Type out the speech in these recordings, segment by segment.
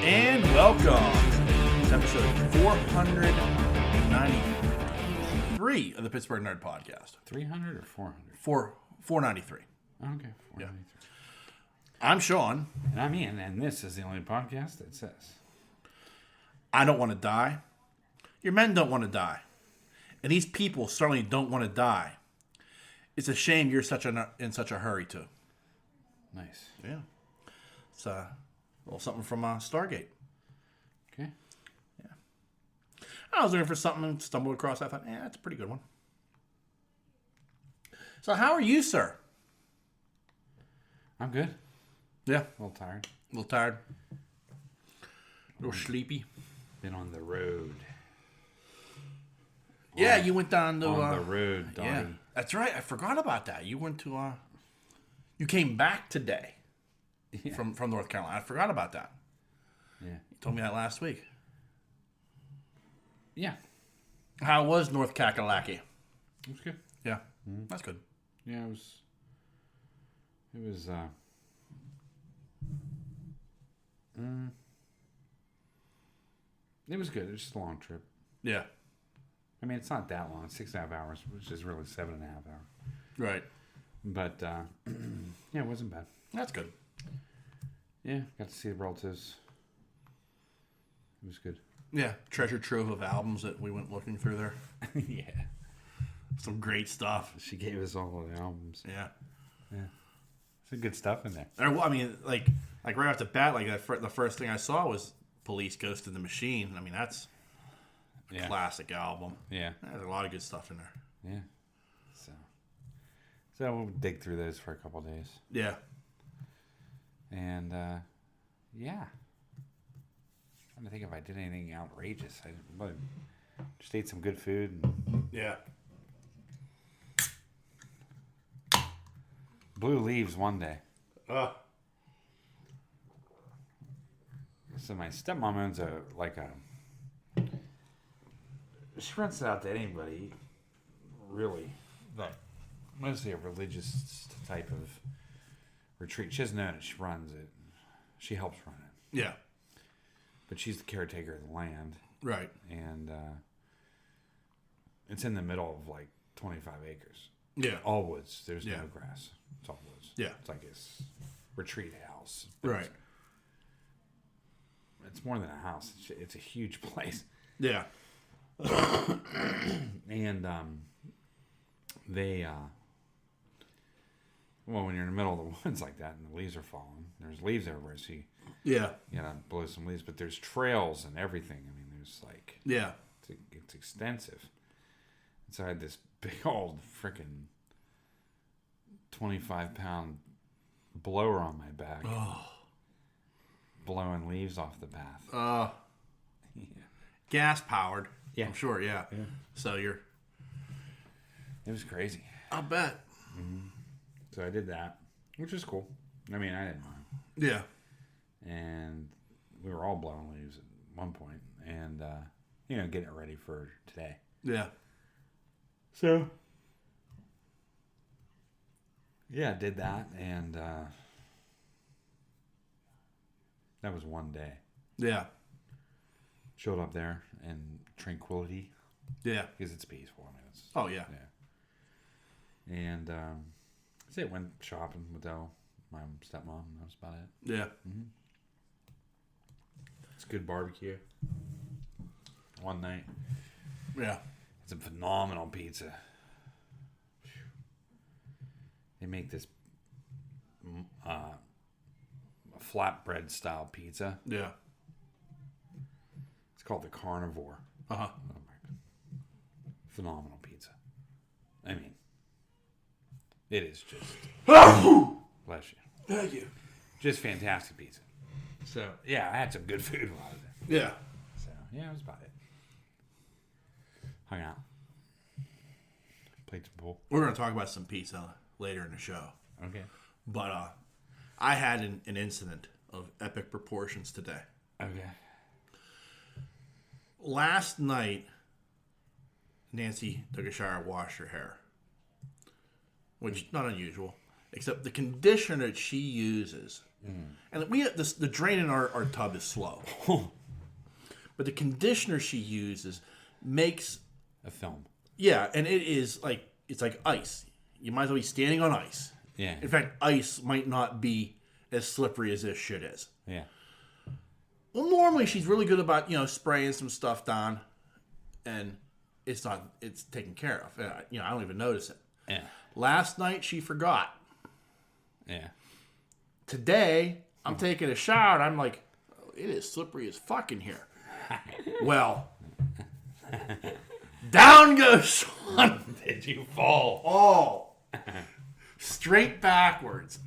And welcome to episode 493 of the Pittsburgh Nerd Podcast. 300 or 400? 493. Okay, 493. Yeah. I'm Sean. And I'm Ian, and this is the only podcast that says, I don't want to die. Your men don't want to die. And these people certainly don't want to die. It's a shame you're in such a hurry to. Nice. Yeah. It's a little something from Stargate. Okay. Yeah. I was looking for something and stumbled across. I thought, that's a pretty good one. So how are you, sir? I'm good. Yeah. A little tired. A little tired. A little sleepy. Been on the road. Yeah, you went down to... on the road, Donnie. Yeah, that's right. I forgot about that. You went to... you came back today from North Carolina. I forgot about that. Yeah. You told me that last week. Yeah. How was North Kakalaki? It was good. Yeah. Mm-hmm. That's good. Yeah, it was... It was good. It was just a long trip. Yeah. I mean, it's not that long. 6.5 hours, which is really 7.5 hours. Right. But, yeah, it wasn't bad. That's good. Yeah, got to see the relatives. It was good. Yeah. Treasure trove of albums that we went looking through there. Yeah. Some great stuff. She gave us all the albums. Yeah. Yeah. Some good stuff in there. I mean, like right off the bat, the first thing I saw was Police Ghost in the Machine. I mean, that's a classic album. Yeah. There's a lot of good stuff in there. Yeah. So we'll dig through those for a couple of days. Yeah. And, yeah. I'm trying to think if I did anything outrageous. I just ate some good food. Yeah. Blew leaves one day. So my stepmom owns she rents it out to anybody, really, but mostly a religious type of retreat. She doesn't own it. She runs it. She helps run it. Yeah. But she's the caretaker of the land. Right. And it's in the middle of 25 acres. Yeah. All woods. There's no grass. It's all woods. Yeah. It's like a retreat house. Right. It's more than a house. It's a huge place. Yeah. And they, when you're in the middle of the woods like that and the leaves are falling, there's leaves everywhere, so you gotta blow some leaves. But there's trails and everything. I mean, there's it's extensive. And so I had this big old freaking 25-pound blower on my back, blowing leaves off the path. Yeah. Gas powered. Yeah. I'm sure. Yeah. So it was crazy. I'll bet. Mm-hmm. So I did that, which was cool. I mean, I didn't mind. Yeah. And we were all blowing leaves at one point, and getting it ready for today. Yeah. So, yeah, I did that, and that was one day. Yeah. Showed up there in tranquility. Yeah. Because it's peaceful. I mean, oh, yeah. Yeah. And that's it. Went shopping with my stepmom. That was about it. Yeah. Mm-hmm. It's good barbecue. One night. Yeah. It's a phenomenal pizza. They make this flatbread style pizza. Yeah. It's called the Carnivore. Uh-huh. Oh my God. Phenomenal pizza. I mean, it is just... Bless you. Thank you. Just fantastic pizza. So, yeah, I had some good food while I was there. Yeah. So, yeah, that was about it. Hung out. Played some pool. We're going to talk about some pizza later in the show. Okay. But I had an incident of epic proportions today. Okay. Last night, Nancy took a shower, washed her hair. Which, not unusual. Except the conditioner that she uses, and we have the drain in our tub is slow, but the conditioner she uses makes a film. Yeah, and it's like ice. You might as well be standing on ice. Yeah. In fact, ice might not be as slippery as this shit is. Yeah. Well, normally she's really good about spraying some stuff down, and it's taken care of. I don't even notice it. Yeah. Last night she forgot. Yeah. Today I'm taking a shower and I'm like, oh, it is slippery as fuck in here. Well, down goes Sean. Did you fall? Oh, straight backwards.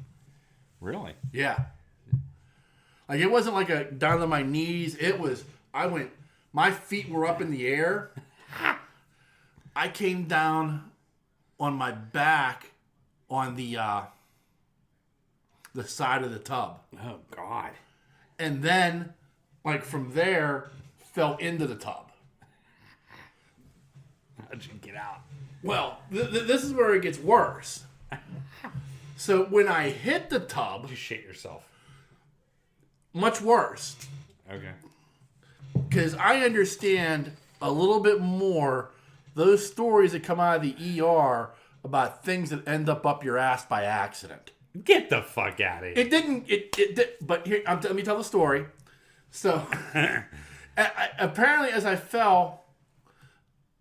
Really? Yeah. Like it wasn't like a down to my knees. It was. My feet were up in the air. I came down on my back on the side of the tub. Oh, God. And then, like, from there, fell into the tub. How'd you get out? Well, this is where it gets worse. So, when I hit the tub... Did you shit yourself? Much worse. Okay. Because I understand a little bit more those stories that come out of the ER about things that end up your ass by accident. Get the fuck out of here. It didn't. It did. But here, let me tell the story. So, apparently, as I fell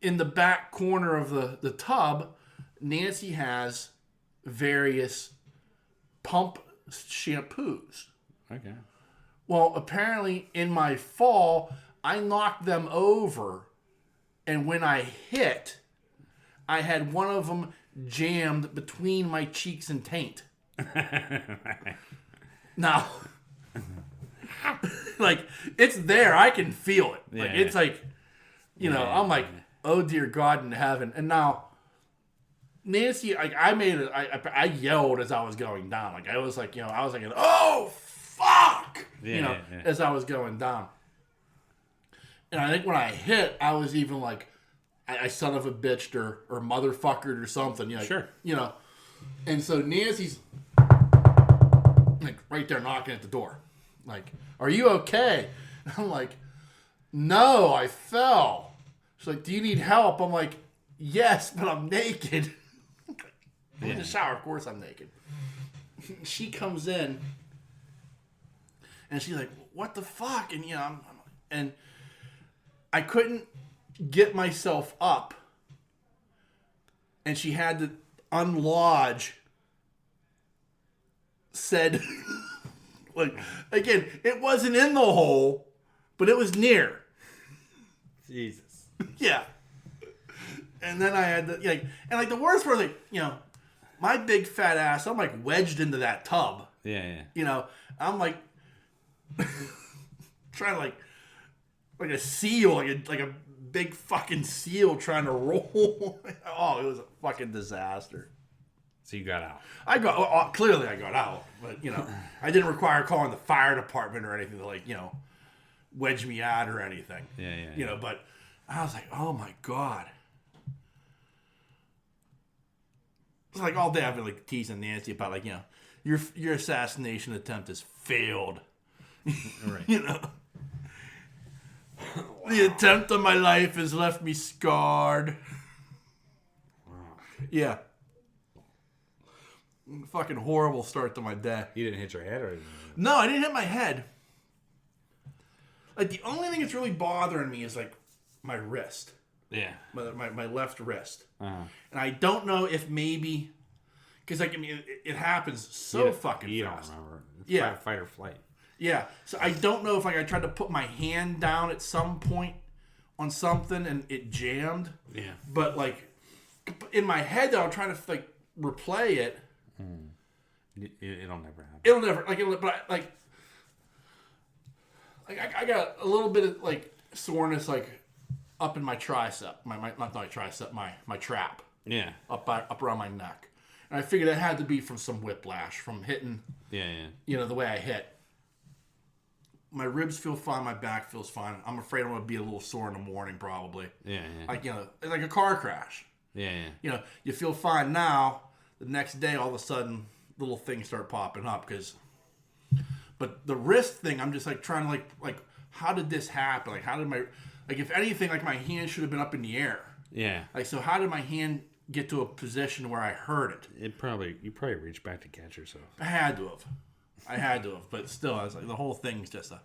in the back corner of the tub, Nancy has various pump shampoos. Okay. Well, apparently, in my fall, I knocked them over, and when I hit, I had one of them jammed between my cheeks and taint. Now, like, it's there. I can feel it. Like, it's like, I'm like, oh, dear God in heaven. And now, Nancy, like, I yelled as I was going down. Like, I was like, oh, fuck! As I was going down. And I think when I hit, I was even like, I son of a bitched or motherfuckered or something. Sure. And so Nancy's like right there knocking at the door. Like, are you okay? And I'm like, no, I fell. She's like, do you need help? I'm like, yes, but I'm naked. I'm in the shower, of course I'm naked. She comes in and she's like, what the fuck? And and I couldn't get myself up, and she had to unlodge said, like, again, it wasn't in the hole, but it was near. Jesus. Yeah. And then I had to, the worst part, my big fat ass, I'm like wedged into that tub. Yeah. I'm like trying to like a seal, like a big fucking seal trying to roll. Oh, it was a fucking disaster. So you got out. Clearly I got out, but I didn't require calling the fire department or anything to wedge me out or anything. Yeah. But I was like, oh my God. It's like all day I've been teasing Nancy about your assassination attempt has failed. Right. Wow. The attempt on my life has left me scarred. Wow. Yeah. Fucking horrible start to my day. You didn't hit your head or anything? No, I didn't hit my head. The only thing that's really bothering me is my wrist. Yeah. My left wrist. Uh-huh. And I don't know if maybe because it happens so fucking fast. You don't remember. It's fight or flight. Yeah. So I don't know if I tried to put my hand down at some point on something and it jammed. Yeah. But in my head though, I'm trying to replay it. It'll never happen. It'll never I got a little bit of soreness up in my tricep, not my tricep, my trap. Yeah. Up around my neck, and I figured it had to be from some whiplash from hitting. Yeah. The way I hit. My ribs feel fine. My back feels fine. I'm afraid I'm gonna be a little sore in the morning, probably. Yeah. It's like a car crash. Yeah. You feel fine now. The next day, all of a sudden, little things start popping up but the wrist thing, I'm just like trying to like how did this happen? Like how did if anything, like my hand should have been up in the air. Yeah. Like, so how did my hand get to a position where I heard it? You probably reached back to catch yourself. I had to have, but still, I was like, the whole thing's just a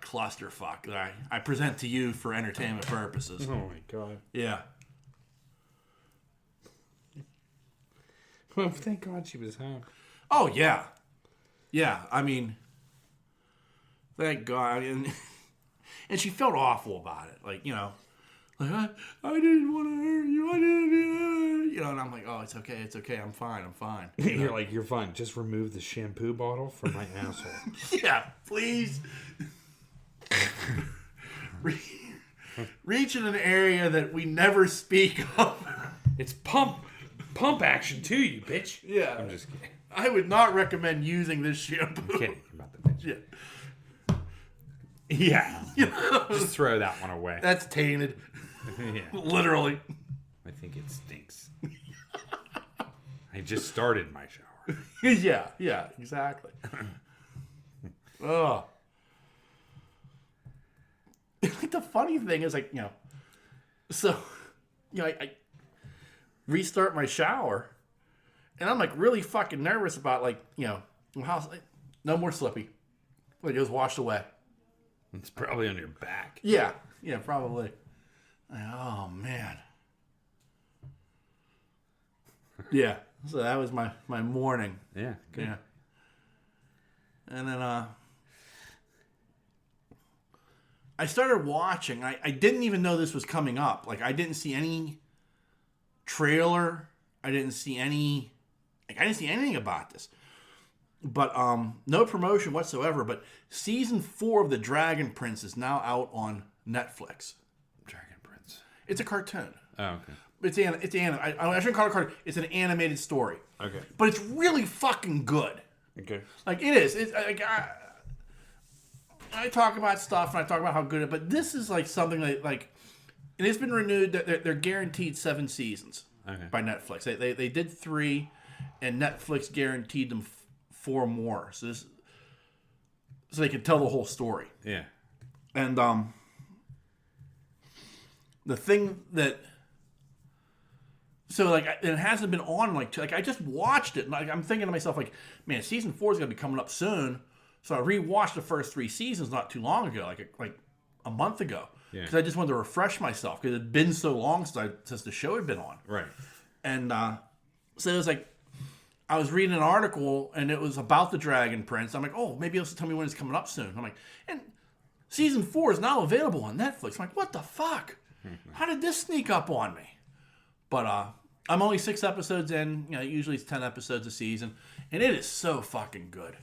clusterfuck that I present to you for entertainment purposes. Oh my god. Yeah. Well, thank God she was home. Oh yeah, yeah. I mean, thank God. And she felt awful about it. Like, like I didn't want to hurt you. I didn't, And I'm like, oh, it's okay. I'm fine. You're like, you're fine. Just remove the shampoo bottle from my asshole. Yeah, please. Reach in an area that we never speak of. It's pump action too, you bitch. Yeah. I'm just kidding. I would not recommend using this shampoo. I'm kidding about the bitch. Yeah. Just throw that one away. That's tainted. Yeah. Literally. I think it stinks. I just started my shower. Yeah, exactly. Oh. Like, the funny thing is, like, I restart my shower, and I'm like really fucking nervous about, like, how no more slippy. Like, it was washed away. It's probably on your back. Yeah, probably. Oh man. Yeah. So that was my morning. Yeah. Good. Yeah. And then I started watching. I didn't even know this was coming up. Like, I didn't see any trailer. I didn't see anything about this. But no promotion whatsoever. But season 4 of The Dragon Prince is now out on Netflix. Dragon Prince. It's a cartoon. Oh, okay. It's I shouldn't call it a cartoon. It's an animated story. Okay. But it's really fucking good. Okay. Like, it is. It's like, I talk about stuff and I talk about how good it is, but this is like something like, and it's been renewed. They're guaranteed 7 seasons by Netflix. They did 3, and Netflix guaranteed them 4 more. So they could tell the whole story. Yeah. And the thing that, so like, it hasn't been on like I just watched it, and I'm thinking to myself, like, man, season 4 is gonna be coming up soon. So I rewatched the first 3 seasons not too long ago, like a month ago, because I just wanted to refresh myself because it had been so long since the show had been on. Right. And so it was like, I was reading an article and it was about the Dragon Prince. I'm like, oh, maybe it'll tell me when it's coming up soon. I'm like, and season 4 is now available on Netflix. I'm like, what the fuck? How did this sneak up on me? But I'm only 6 episodes in. Usually it's 10 episodes a season, and it is so fucking good.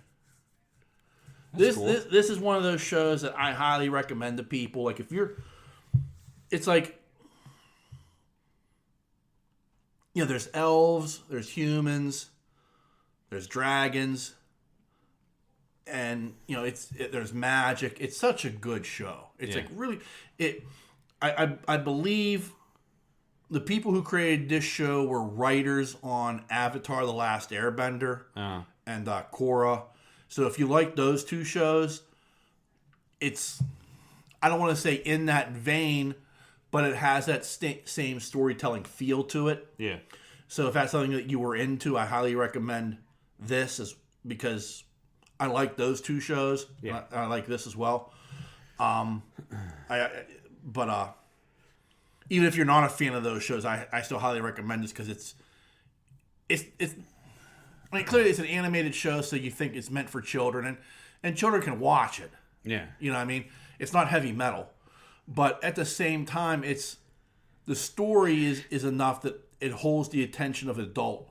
This is one of those shows that I highly recommend to people. Like, it's like, there's elves, there's humans, there's dragons, and there's magic. It's such a good show. It's like really I believe the people who created this show were writers on Avatar: The Last Airbender and Korra. So if you like those 2 shows, it's, I don't want to say in that vein, but it has that same storytelling feel to it. Yeah. So if that's something that you were into, I highly recommend this, because I like those 2 shows. Yeah. I like this as well. But even if you're not a fan of those shows, I still highly recommend this, because it's I mean, clearly it's an animated show, so you think it's meant for children, and children can watch it. Yeah. You know what I mean? It's not heavy metal. But at the same time, the story is enough that it holds the attention of an adult.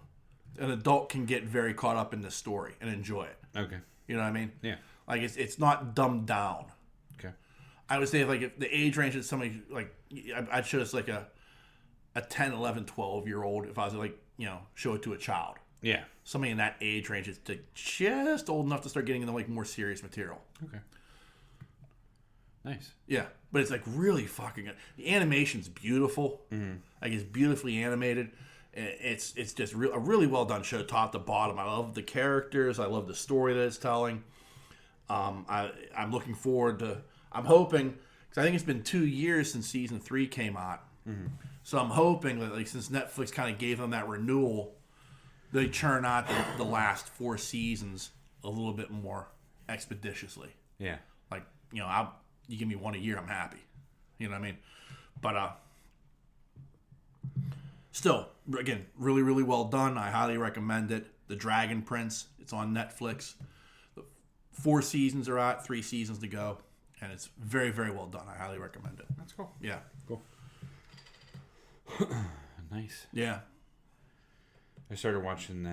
An adult can get very caught up in this story and enjoy it. Okay. You know what I mean? Yeah. Like, it's not dumbed down. Okay. I would say, like, if the age range is somebody, like, I'd show this like a 10, 11, 12-year-old, if I was like, show it to a child. Yeah. Somebody in that age range is just old enough to start getting into, like, more serious material. Okay. Nice. Yeah. But it's, like, really fucking good. The animation's beautiful. Mm-hmm. Like, it's beautifully animated. It's just a really well done show, top to bottom. I love the characters. I love the story that it's telling. I'm looking forward to. I'm hoping because I think it's been 2 years since season 3 came out. Mm-hmm. So I'm hoping that like since Netflix kind of gave them that renewal, they churn out the last 4 seasons a little bit more expeditiously. Yeah. Like, you give me 1 a year, I'm happy. You know what I mean? But still, again, really, really well done. I highly recommend it. The Dragon Prince, it's on Netflix. 4 seasons are out, 3 seasons to go. And it's very, very well done. I highly recommend it. That's cool. Yeah. Cool. Nice. Yeah. I started watching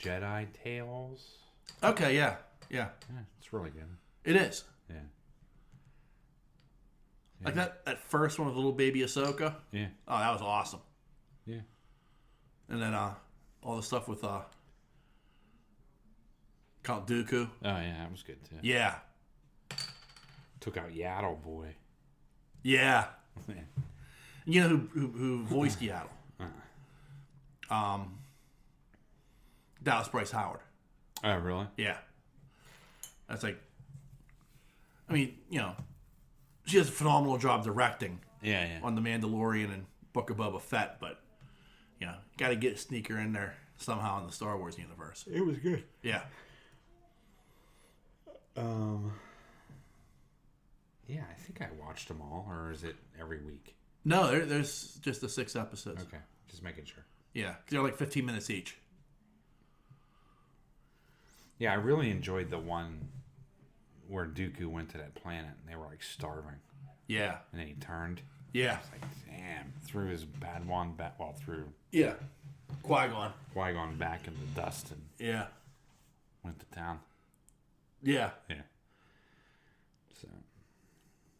Jedi Tales. Okay, yeah. Yeah. Yeah, it's really good. It is. Yeah. Like that first one with little baby Ahsoka. Yeah. Oh, that was awesome. Yeah. And then all the stuff with Count Dooku. Oh yeah, that was good too. Yeah. Took out Yaddle boy. Yeah. You know who voiced Yaddle? Dallas Bryce Howard. Oh really? Yeah. That's like. I mean, she does a phenomenal job directing. Yeah. On The Mandalorian and Book of Boba Fett, but got to get a sneaker in there somehow in the Star Wars universe. It was good. Yeah. Yeah, I think I watched them all, or is it every week? No, there's just the 6 episodes. Okay, just making sure. Yeah, because they're like 15 minutes each. Yeah, I really enjoyed the one where Dooku went to that planet and they were like starving. Yeah. And then he turned. Yeah. I was like, damn. Threw his Padawan back, through Yeah. Qui-Gon back in the dust and went to town. Yeah. Yeah. So,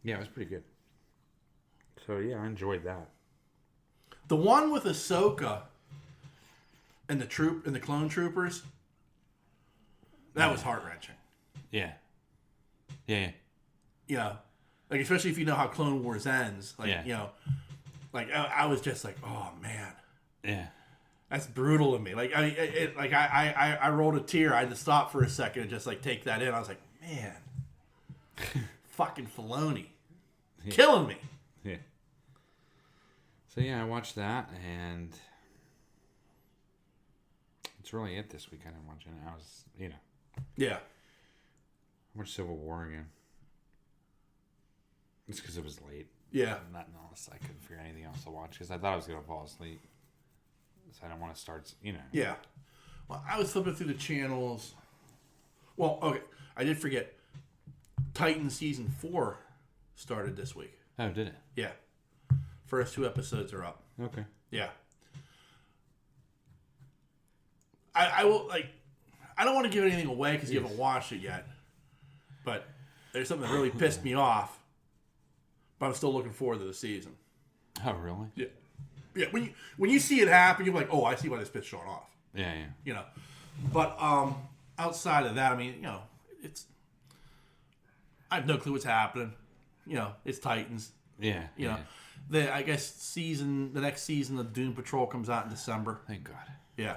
yeah, it was pretty good. So, yeah, I enjoyed that. The one with Ahsoka and the clone troopers, that was heart-wrenching. Yeah. Yeah. Like, especially if you know how Clone Wars ends. Like, yeah. Like, I was just like, oh, man. Yeah. That's brutal to me. Like, I rolled a tear. I had to stop for a second and just, like, take that in. I was like, man. Fucking Filoni. Yeah. Killing me. Yeah. So, yeah, I watched that, and it's really it this week. I didn't watch it. I was, Yeah. I watched Civil War again. It's because it was late. Yeah. Nothing else. I couldn't figure anything else to watch because I thought I was going to fall asleep. So I don't want to start, Yeah. Well, I was flipping through the channels. Well, okay. I did forget. Titan Season 4 started this week. Oh, did it? Yeah. First 2 episodes are up. Okay. Yeah. I will, I don't want to give anything away because you haven't watched it yet. But there's something that really pissed me off. But I'm still looking forward to the season. Oh, really? Yeah. Yeah. When you see it happen, you're like, oh, I see why this pissed Sean off. Yeah. But outside of that, I mean, it's. I have no clue what's happening. It's Titans. Yeah. I guess the next season of Doom Patrol comes out in December. Thank God. Yeah.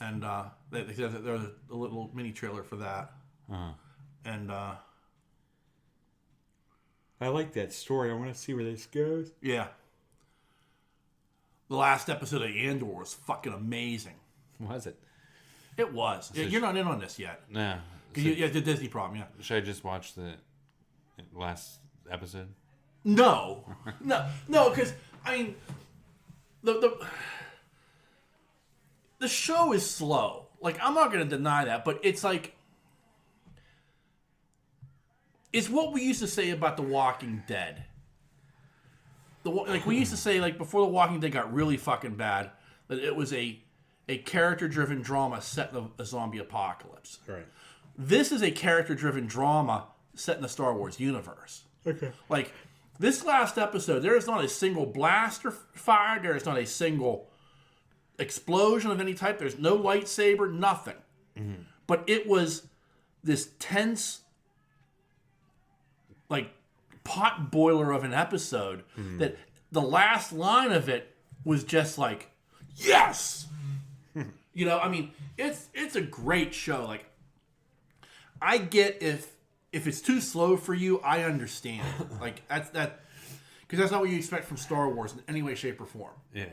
And they said that there's a little mini trailer for that. Uh-huh. And I like that story. I want to see where this goes. Yeah. The last episode of Andor was fucking amazing. Was it? It was. So you're not in on this yet. No. So, you the Disney problem, yeah. Should I just watch the last episode? No, because I mean, the show is slow. Like, I'm not going to deny that, but it's like it's what we used to say about The Walking Dead. We used to say, like, before The Walking Dead got really fucking bad, that it was a character-driven drama set in a zombie apocalypse. Right. This is a character-driven drama set in the Star Wars universe. Okay. Like, this last episode, there is not a single blaster fired. There is not a single explosion of any type. There's no lightsaber, nothing. Mm-hmm. But it was this tense, like, pot boiler of an episode that the last line of it was just like, yes! You know, I mean, it's a great show. Like, I get if it's too slow for you, I understand. Like, because that's not what you expect from Star Wars in any way, shape, or form. Yeah.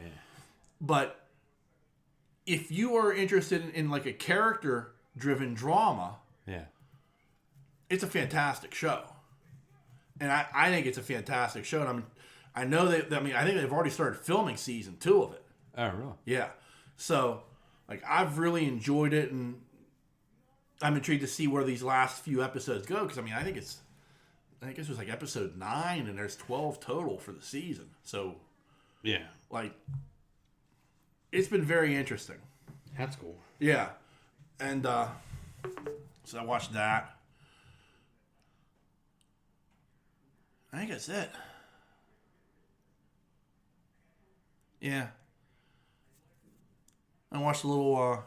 But if you are interested in like a character-driven drama, it's a fantastic show. And I think it's a fantastic show. And I know I think they've already started filming season 2 of it. Oh, really? Yeah. So, like, I've really enjoyed it, and I'm intrigued to see where these last few episodes go. Because I think this was like episode 9, and there's 12 total for the season. So, yeah, like, it's been very interesting. That's cool. Yeah, and so I watched that. I think that's it. Yeah. I watched a little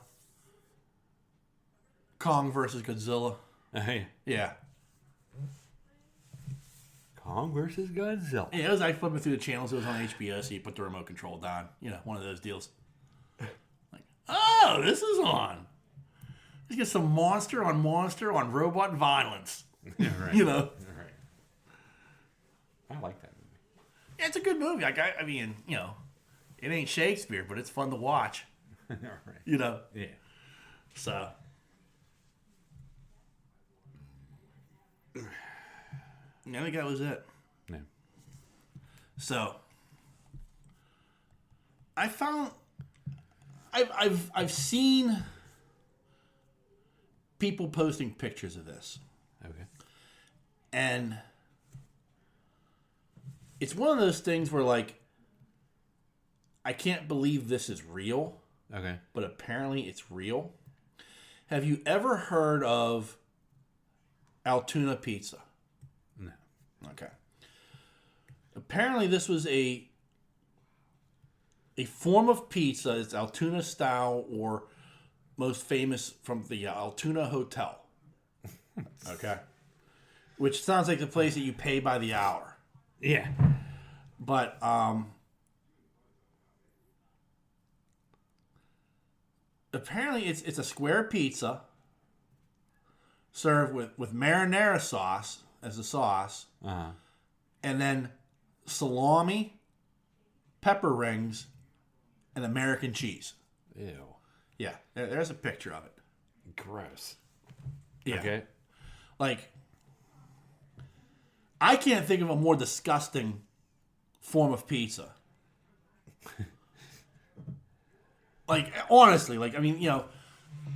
Kong versus Godzilla. Hey. Yeah. Kong versus Godzilla. Yeah, it was like flipping through the channels. It was on HBO, so you put the remote control down. You know, one of those deals. Like, oh, this is on. Let's get some monster on robot violence. Yeah, right. You know. Right. I like that movie. Yeah, it's a good movie. Like, I mean, you know, it ain't Shakespeare, but it's fun to watch. Right. You know. Yeah. So. I think that was it. Yeah. So. I found. I've seen people posting pictures of this. Okay. And it's one of those things where, like, I can't believe this is real. Okay. But apparently it's real. Have you ever heard of Altoona Pizza? No. Okay. Apparently this was a form of pizza. It's Altoona style, or most famous from the Altoona Hotel. Okay. Which sounds like the place that you pay by the hour. Yeah. But apparently it's a square pizza served with marinara sauce as the sauce, and then salami, pepper rings, and American cheese. Ew. Yeah, there's a picture of it. Gross. Yeah. Okay. Like, I can't think of a more disgusting form of pizza. Like, honestly, like, I mean, you know,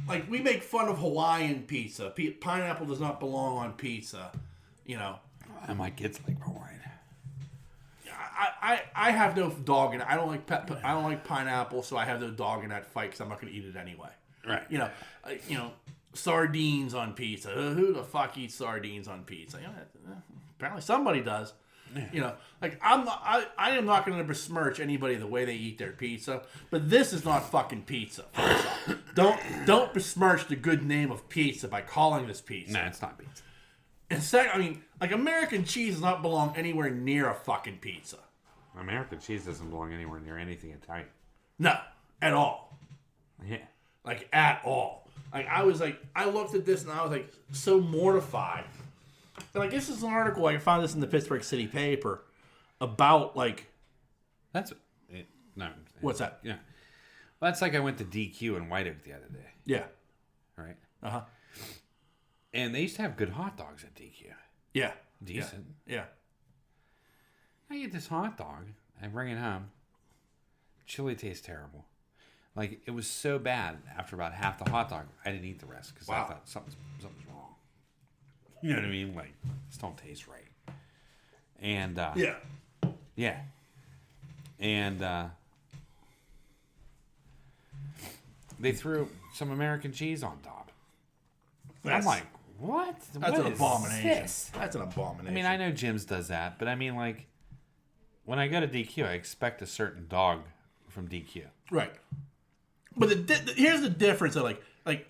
like, we make fun of Hawaiian pizza. Pineapple does not belong on pizza, you know. And my kids like Hawaiian. I have no dog in it. I don't like pineapple, so I have no dog in that fight because I'm not going to eat it anyway. Right. You know, sardines on pizza. Who the fuck eats sardines on pizza? You know, apparently somebody does. Yeah. You know, like, I am not going to besmirch anybody the way they eat their pizza, but this is not fucking pizza. Don't besmirch the good name of pizza by calling this pizza. No, it's not pizza. And second, I mean, like, American cheese does not belong anywhere near a fucking pizza. American cheese doesn't belong anywhere near anything Italian. No, at all. Yeah. Like, at all. Like, I looked at this and I was like so mortified. And like, this is an article, like, I found this in the Pittsburgh City paper about, like, that's it. No. What's that? Yeah. Well, that's like I went to DQ in White Oak the other day. Yeah. Right. And they used to have good hot dogs at DQ. Yeah. Decent. Yeah. I get this hot dog. I bring it home. Chili tastes terrible. Like, it was so bad after about half the hot dog, I didn't eat the rest because I thought something's wrong. You know what I mean? Like, this don't taste right. And yeah. And they threw some American cheese on top. I'm like, what? That's what an abomination. This? That's an abomination. I mean, I know Jim's does that, but I mean, like, when I go to DQ, I expect a certain dog from DQ. Right. But here's the difference. Like,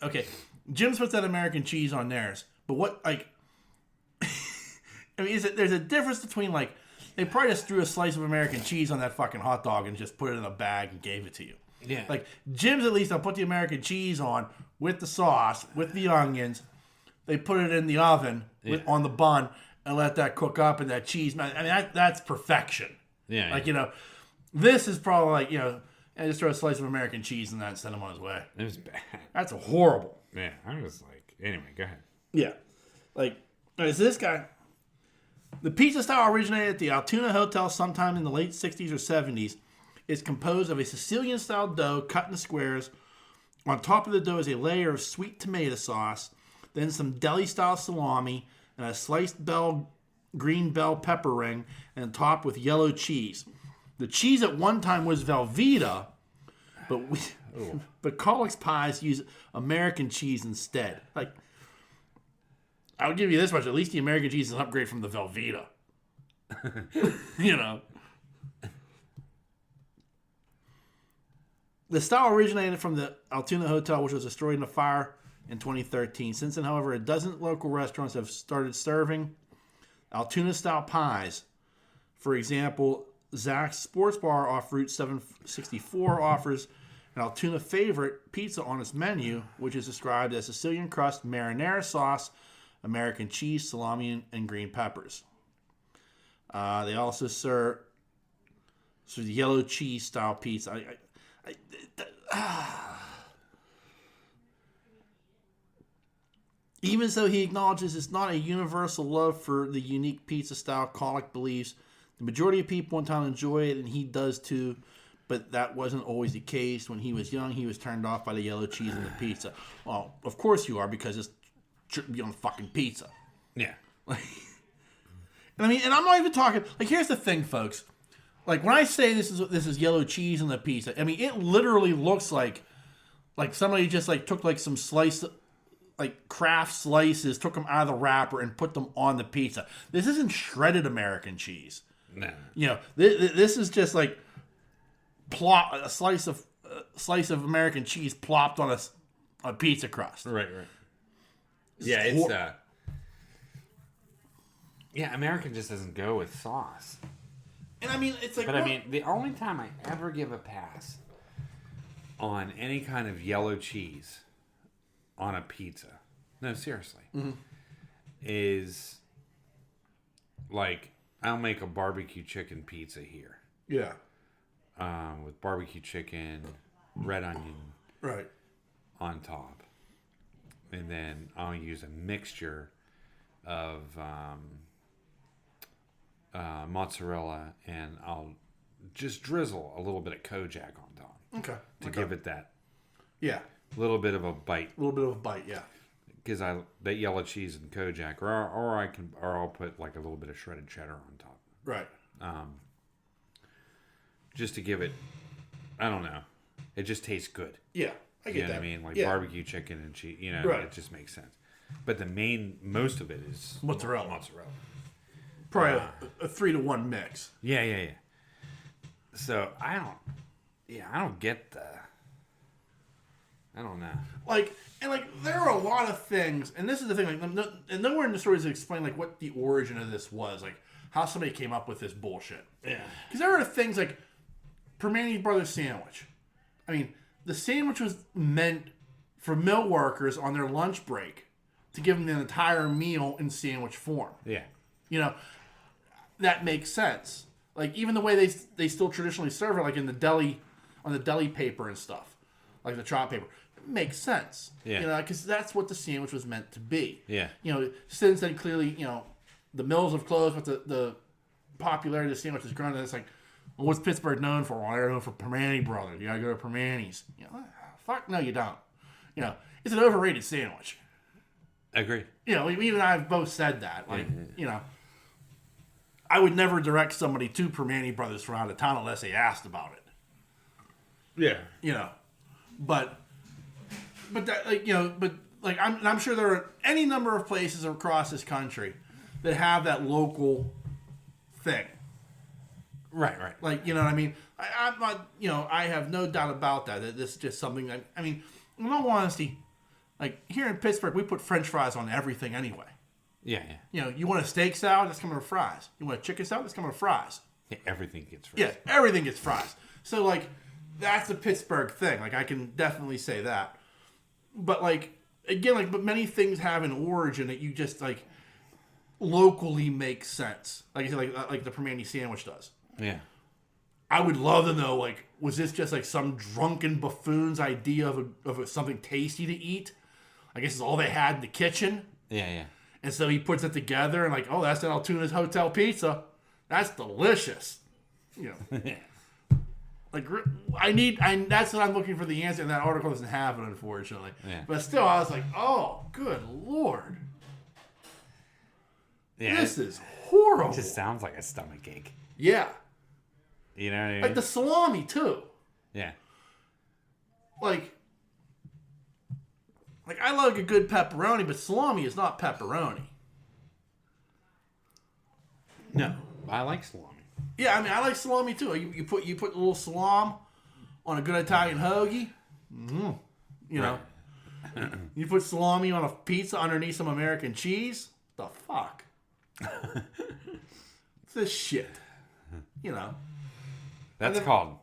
okay, Jim's puts that American cheese on theirs, but what, like, I mean, there's a difference between, like, they probably just threw a slice of American cheese on that fucking hot dog and just put it in a bag and gave it to you. Yeah. Like, Jim's at least, they'll put the American cheese on with the sauce, with the onions. They put it in the oven on the bun and let that cook up, and that cheese, man, I mean, that's perfection. Yeah. Like, this is probably like, I just throw a slice of American cheese in that and send him on his way. It was bad. That's horrible. Yeah, I was like, anyway, go ahead. Yeah. Like, all right, so this guy, the pizza style originated at the Altoona Hotel sometime in the late 60s or 70s. It's composed of a Sicilian-style dough cut into squares. On top of the dough is a layer of sweet tomato sauce, then some deli-style salami, and a sliced green bell pepper ring, and topped with yellow cheese. The cheese at one time was Velveeta, but Colleck's pies use American cheese instead. Like, I'll give you this much: at least the American cheese is an upgrade from the Velveeta. The style originated from the Altoona Hotel, which was destroyed in a fire in 2013. Since then, however, a dozen local restaurants have started serving Altoona-style pies. For example, Zach's Sports Bar off Route 764 offers an Altoona favorite pizza on its menu, which is described as Sicilian crust, marinara sauce, American cheese, salami, and green peppers. They also serve the yellow cheese style pizza. Even so, he acknowledges it's not a universal love for the unique pizza style. Colleck believes the majority of people in town enjoy it, and he does too, but that wasn't always the case. When he was young, he was turned off by the yellow cheese in the pizza. Well, of course you are, because it's on fucking pizza. Yeah. And I'm not even talking, like, here's the thing, folks. Like, when I say this is yellow cheese in the pizza, I mean, it literally looks like somebody just, like, took, like, some slice, like, Kraft slices, took them out of the wrapper, and put them on the pizza. This isn't shredded American cheese. No. This is just, like, a slice of American cheese plopped on a pizza crust. Right. Yeah, it's, yeah, American just doesn't go with sauce. And I mean, it's like... But I mean, the only time I ever give a pass on any kind of yellow cheese on a pizza, no, seriously, is like, I'll make a barbecue chicken pizza here. Yeah. With barbecue chicken, red onion right on top. And then I'll use a mixture of mozzarella, and I'll just drizzle a little bit of Kojak on top. Okay. To give it that little bit of a bite. A little bit of a bite, yeah. Because that yellow cheese and Kojak, or I'll put like a little bit of shredded cheddar on top. Right. Just to give it, I don't know, it just tastes good. Yeah, I get that. What I mean? Like barbecue chicken and cheese, right. It just makes sense. But most of it is mozzarella. Probably a 3-to-1 mix. Yeah. So I don't get I don't know. Like there are a lot of things, and this is the thing. Like, and nowhere in the stories explain like what the origin of this was, like how somebody came up with this bullshit. Yeah. Because there are things like Permane Brothers sandwich. I mean, the sandwich was meant for mill workers on their lunch break to give them an entire meal in sandwich form. Yeah. That makes sense. Like, even the way they still traditionally serve it, like in the deli, on the deli paper and stuff, like the chop paper, it makes sense. Yeah. Because that's what the sandwich was meant to be. Yeah. Since then, clearly, the mills have closed, but the popularity of the sandwich has grown. And it's like, well, what's Pittsburgh known for? Well, they're known for Permane Brothers. You gotta go to Permane's. Fuck no, you don't. It's an overrated sandwich. Agreed. Even and I have both said that. Like, I would never direct somebody to Permane Brothers from out of town unless they asked about it. Yeah. But that, I'm sure there are any number of places across this country that have that local thing. Right. Like, you know what I mean? I'm not, I have no doubt about that this is just something that, in all honesty, like here in Pittsburgh, we put French fries on everything anyway. Yeah, yeah. You know, you want a steak salad, that's coming with fries. You want a chicken salad, that's coming with fries. Yeah, everything gets fries. Yeah, everything gets fries. So, like, that's a Pittsburgh thing. Like, I can definitely say that. But, like, again, like, but many things have an origin that you just, like, locally make sense. Like I said, like the Permane sandwich does. Yeah. I would love to know, like, was this just, like, some drunken buffoon's idea of something tasty to eat? I guess it's all they had in the kitchen. Yeah, yeah. And so he puts it together and, like, oh, that's an Altoona's Hotel pizza. That's delicious. You know. Like, that's what I'm looking for the answer, and that article doesn't have it, unfortunately. Yeah. But still, I was like, oh, good Lord. Yeah. This is horrible. It just sounds like a stomach ache. Yeah. You know what I mean? Like the salami, too. Yeah. Like, I like a good pepperoni, but salami is not pepperoni. No. I like salami. Yeah, I mean, I like salami too. You put a little salam on a good Italian hoagie. Mm-hmm. You know, you put salami on a pizza underneath some American cheese. The fuck? It's this shit. You know. That's called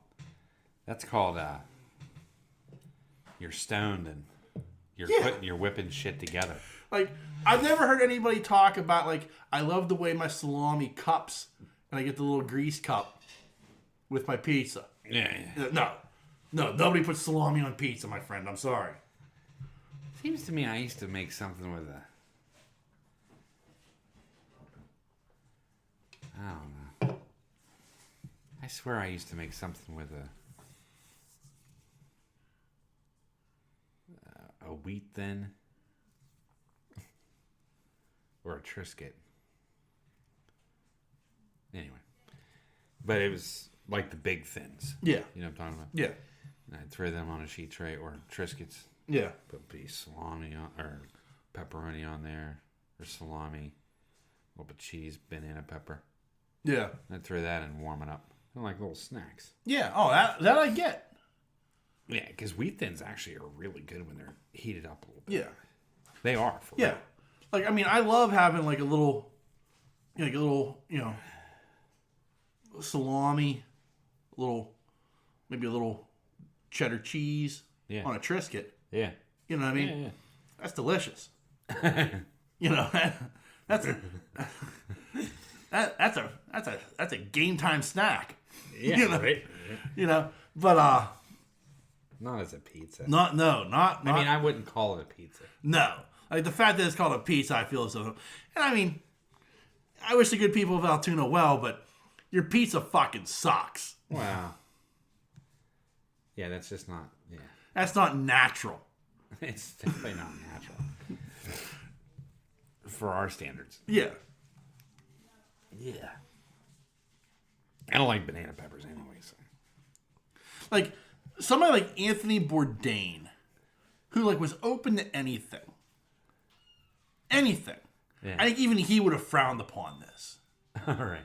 you're stoned and you're whipping shit together. Like, I've never heard anybody talk about, like, I love the way my salami cups and I get the little grease cup with my pizza. Yeah. No, nobody puts salami on pizza, my friend. I'm sorry. Seems to me I used to make something with I don't know. I swear I used to make something with a wheat thin or a Triscuit. Anyway, but it was like the big thins. Yeah. You know what I'm talking about? Yeah. And I'd throw them on a sheet tray or Triscuits. Yeah. Put a piece of salami on, or pepperoni on there, or salami, a little bit of cheese, banana pepper. Yeah. I'd throw that and warm it up. They're like little snacks. Yeah. Oh, that I get. Yeah, because wheat thins actually are really good when they're heated up a little bit. Yeah. They are. For Yeah. real. Like, I mean, I love having like a little, salami, maybe a little cheddar cheese on a Triscuit. Yeah. You know what I mean? Yeah. That's delicious. You know, that's a game time snack. Yeah. You know, right. You know, but Not as a pizza. not. I mean, I wouldn't call it a pizza. No. Like, the fact that it's called a pizza, I feel as though... And, I mean, I wish the good people of Altoona well, but your pizza fucking sucks. Wow. Yeah, that's just not... Yeah. That's not natural. It's definitely not natural. For our standards. Yeah. Yeah. I don't like banana peppers anyway, so... Like, somebody like Anthony Bourdain, who, like, was open to anything. Anything. Yeah. I think even he would have frowned upon this. All right.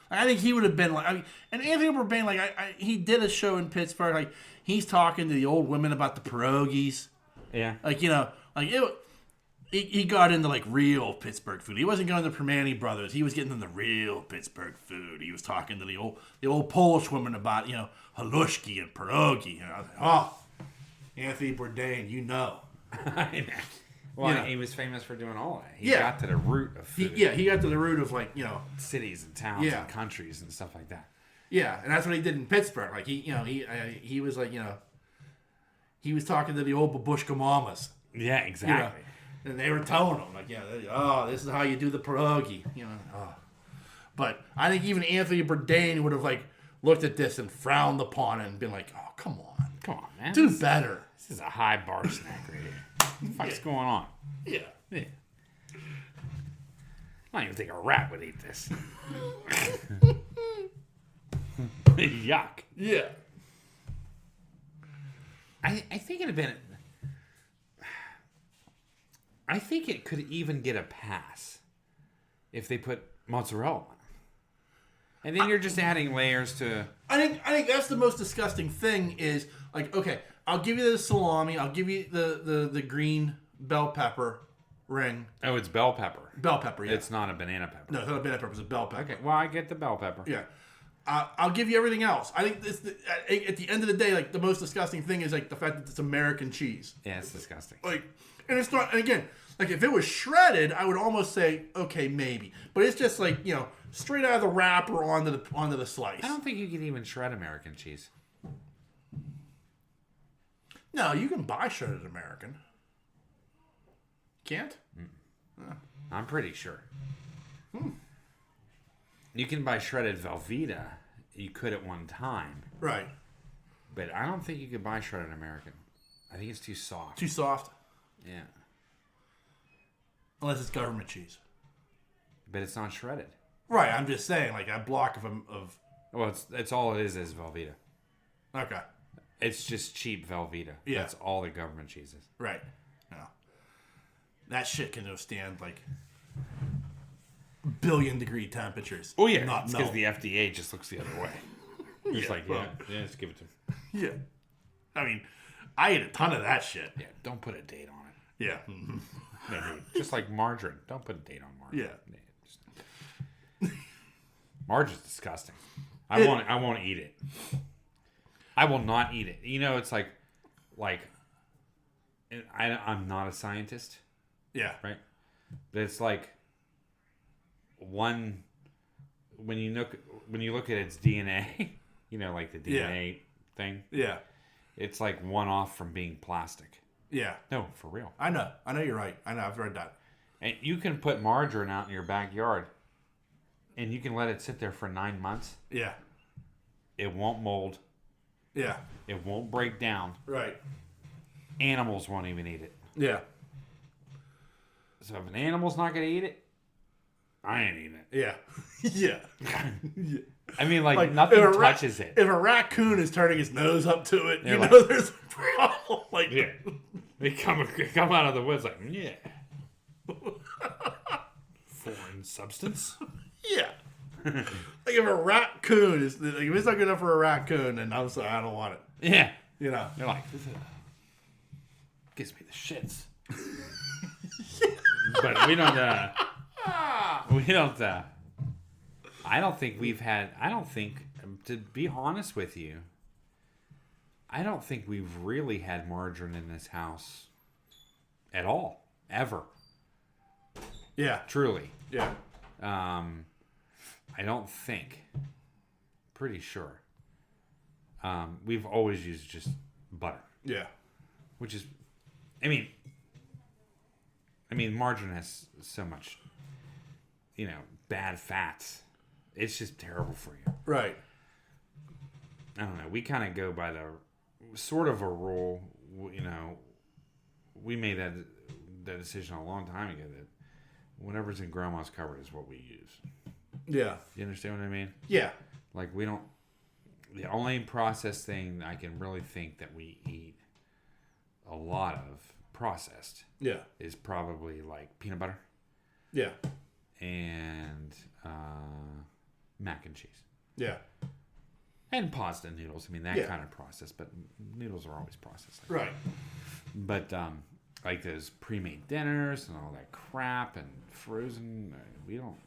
I think he would have been like, and Anthony Bourdain, like, he did a show in Pittsburgh, like, he's talking to the old women about the pierogies. Yeah. Like, you know, like, he got into, like, real Pittsburgh food. He wasn't going to the Permane brothers. He was getting into the real Pittsburgh food. He was talking to the old Polish woman about, you know, halushki and pierogi. And I was like, oh, Anthony Bourdain, you know. Well, You know. he was famous for doing all that. He Yeah. got to the root of food. He got to the root of, like, you know. Cities and towns Yeah. and countries and stuff like that. Yeah, and that's what he did in Pittsburgh. Like, he was like, you know, he was talking to the old babushka mamas. Yeah, exactly. You know, and they were telling him, like, yeah, oh, this is how you do the pierogi. You know, But I think even Anthony Bourdain would have, like, looked at this and frowned upon it and been like, oh, come on. Come on, man. Do better. This is a high bar snack right here. What the fuck's going on? Yeah. Yeah. I don't even think a rat would eat this. Yuck. Yeah. I think it'd have been... I think it could even get a pass if they put mozzarella on it. And then you're just adding layers to... I think that's the most disgusting thing is, like, okay, I'll give you the salami, I'll give you the green bell pepper ring. Oh, it's bell pepper. Bell pepper, yeah. It's not a banana pepper. No, it's not a banana pepper. It's a bell pepper. Okay, well, I get the bell pepper. Yeah. I'll give you everything else. I think at the end of the day, like, the most disgusting thing is, like, the fact that it's American cheese. Yeah, it's disgusting. Like, and it's not, and again, like, if it was shredded, I would almost say, okay, maybe. But it's just like, straight out of the wrapper onto the slice. I don't think you can even shred American cheese. No, you can buy shredded American. Can't? I'm pretty sure. You can buy shredded Velveeta. You could at one time. Right. But I don't think you could buy shredded American. I think it's too soft. Too soft? Yeah. Unless it's government cheese. But it's not shredded. Right, I'm just saying, like, a block of... Well, it's all it is Velveeta. Okay. It's just cheap Velveeta. Yeah. That's all the government cheese is. Right. No. That shit can withstand, like, billion-degree temperatures. Oh, yeah. Not It's because the FDA just looks the other way. It's just give it to me. Yeah. I mean, I ate a ton of that shit. Yeah, don't put a date on it. Yeah. No, just like margarine. Don't put a date on margarine. Yeah. Margarine's disgusting. I won't eat it. I will not eat it. It's like I'm not a scientist. Yeah. Right? But it's like when you look at its DNA, like the DNA thing. Yeah. It's like one off from being plastic. Yeah. No, for real. I know you're right. I know, I've read that. And you can put margarine out in your backyard and you can let it sit there for 9 months. Yeah. It won't mold. Yeah. It won't break down. Right. Animals won't even eat it. Yeah. So if an animal's not going to eat it, I ain't eating it. Yeah. Yeah. Yeah. I mean, like nothing touches it. If a raccoon is turning his nose up to it, They're there's a problem. Like, yeah. They come out of the woods like, yeah. Foreign substance? Yeah. Like, if a raccoon is, like, if it's not good enough for a raccoon, then I'm sorry, I don't want it. Yeah. You're like, this gives me the shits. But we don't, to be honest with you, I don't think we've really had margarine in this house at all. Ever. Yeah. Truly. Yeah. I don't think. Pretty sure. We've always used just butter. Yeah. Which is, I mean, margarine has so much, bad fats. It's just terrible for you. Right. I don't know. We kind of go by the sort of a rule, we made that decision a long time ago that whatever's in grandma's cupboard is what we use. Yeah. You understand what I mean? Yeah. Like the only processed thing I can really think that we eat a lot of processed is probably like peanut butter. Yeah. And mac and cheese. Yeah. And pasta noodles. I mean, that kind of process, but noodles are always processed. Right. But like those pre-made dinners and all that crap and frozen, we don't.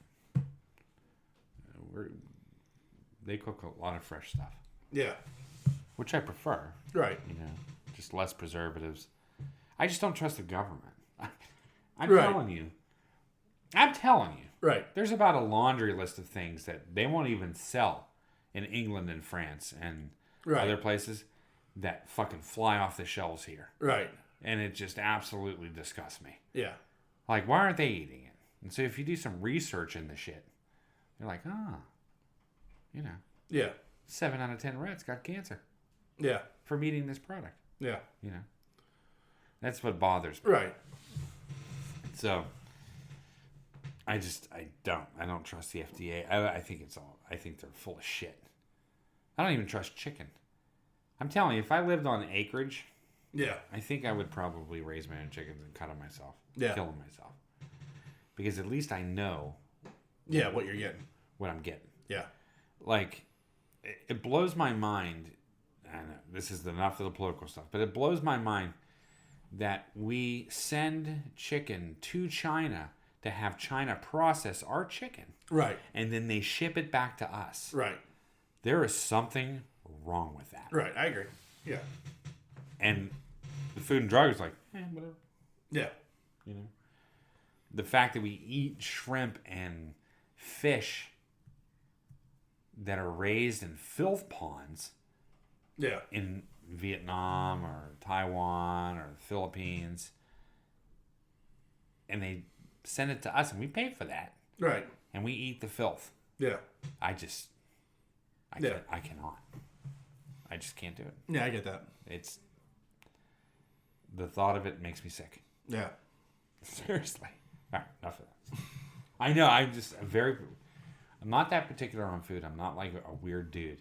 They cook a lot of fresh stuff. Yeah. Which I prefer. Right. Just less preservatives. I just don't trust the government. I'm telling you. Right. There's about a laundry list of things that they won't even sell in England and France and other places that fucking fly off the shelves here. Right. And it just absolutely disgusts me. Yeah. Like, why aren't they eating it? And so if you do some research in the shit, you're like, Yeah. 7 out of 10 rats got cancer. Yeah. From eating this product. Yeah. That's what bothers me. Right. So, I don't trust the FDA. I think they're full of shit. I don't even trust chicken. I'm telling you, if I lived on acreage, I think I would probably raise my own chickens and cut them myself. Yeah. Kill them myself. Because at least I know. Yeah, what you're getting. What I'm getting. Yeah. Like, it blows my mind. I know this is enough of the political stuff, but it blows my mind that we send chicken to China to have China process our chicken. Right. And then they ship it back to us. Right. There is something wrong with that. Right. I agree. Yeah. And the Food and Drug is like, whatever. Yeah. You know? The fact that we eat shrimp and fish that are raised in filth ponds in Vietnam or Taiwan or the Philippines, and they send it to us and we pay for that. Right. And we eat the filth. Yeah. I cannot. I just can't do it. Yeah, I get that. It's the thought of it makes me sick. Yeah. Seriously. All right, enough of that. I know. I'm not that particular on food. I'm not like a weird dude.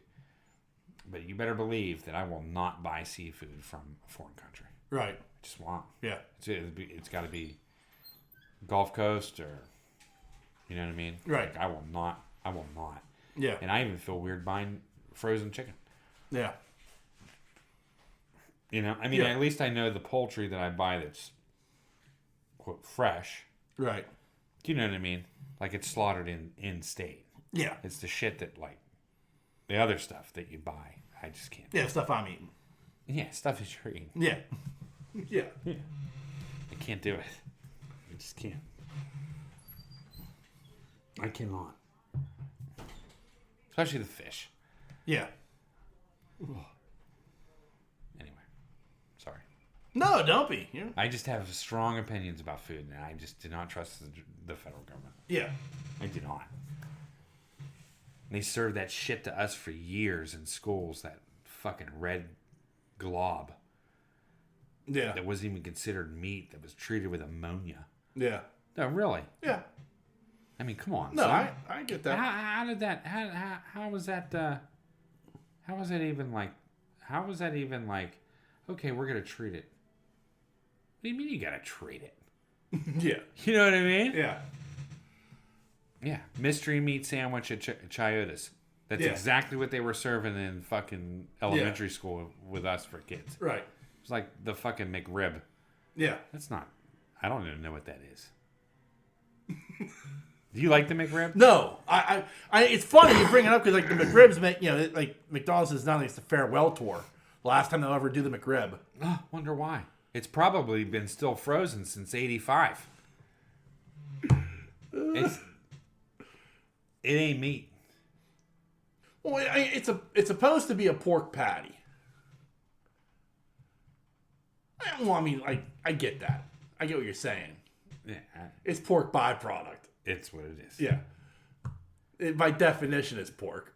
But you better believe that I will not buy seafood from a foreign country. Right. I just won't. Yeah. It's got to be Gulf Coast or, you know what I mean? Right. Like, I will not. Yeah. And I even feel weird buying frozen chicken. Yeah. You know, I mean, at least I know the poultry that I buy that's, quote, fresh. Right. Do you know what I mean? Like, it's slaughtered in state. Yeah. It's the shit that, like, the other stuff that you buy, I just can't. Yeah, stuff I'm eating. Yeah, stuff that you're eating. Yeah. Yeah. I can't do it. I just can't. I cannot. Especially the fish. Yeah. Anyway, sorry. No, don't be. Yeah. I just have strong opinions about food, and I just do not trust the federal government. Yeah. I do not. And they served that shit to us for years in schools, that fucking red glob. Yeah. That wasn't even considered meat, that was treated with ammonia. Yeah. No, really? Yeah. I mean, come on. No, son. I get that. How did that, how was that, how was that even like, okay, we're going to treat it. What do you mean you got to treat it? Yeah. You know what I mean? Yeah. Yeah. Mystery meat sandwich at Chiota's. That's exactly what they were serving in fucking elementary school with us for kids. Right. It's like the fucking McRib. Yeah. That's not, I don't even know what that is. Do you like the McRib? No, I it's funny you bring it up because like the McRibs make like McDonald's is not like it's a farewell tour. The last time they'll ever do the McRib. Oh, wonder why. It's probably been still frozen since '85. It ain't meat. Well, it's supposed to be a pork patty. Well, I mean, like I get that. I get what you're saying. Yeah, it's pork byproduct. It's what it is. Yeah. By definition, it's pork.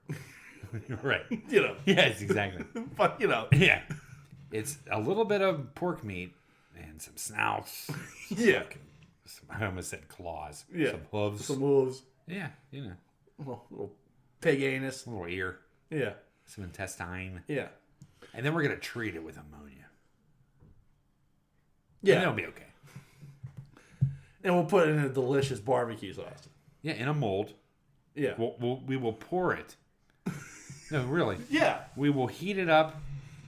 Right. You know. Yes, exactly. But, you know. Yeah. It's a little bit of pork meat and some snouts. Yeah. I almost said claws. Yeah. Some hooves. Some hooves. Yeah, you know. Little pig anus. A little ear. Yeah. Some intestine. Yeah. And then we're going to treat it with ammonia. Yeah. And it'll be okay. And we'll put it in a delicious barbecue sauce. Yeah, in a mold. Yeah. We will pour it. No, really. Yeah. We will heat it up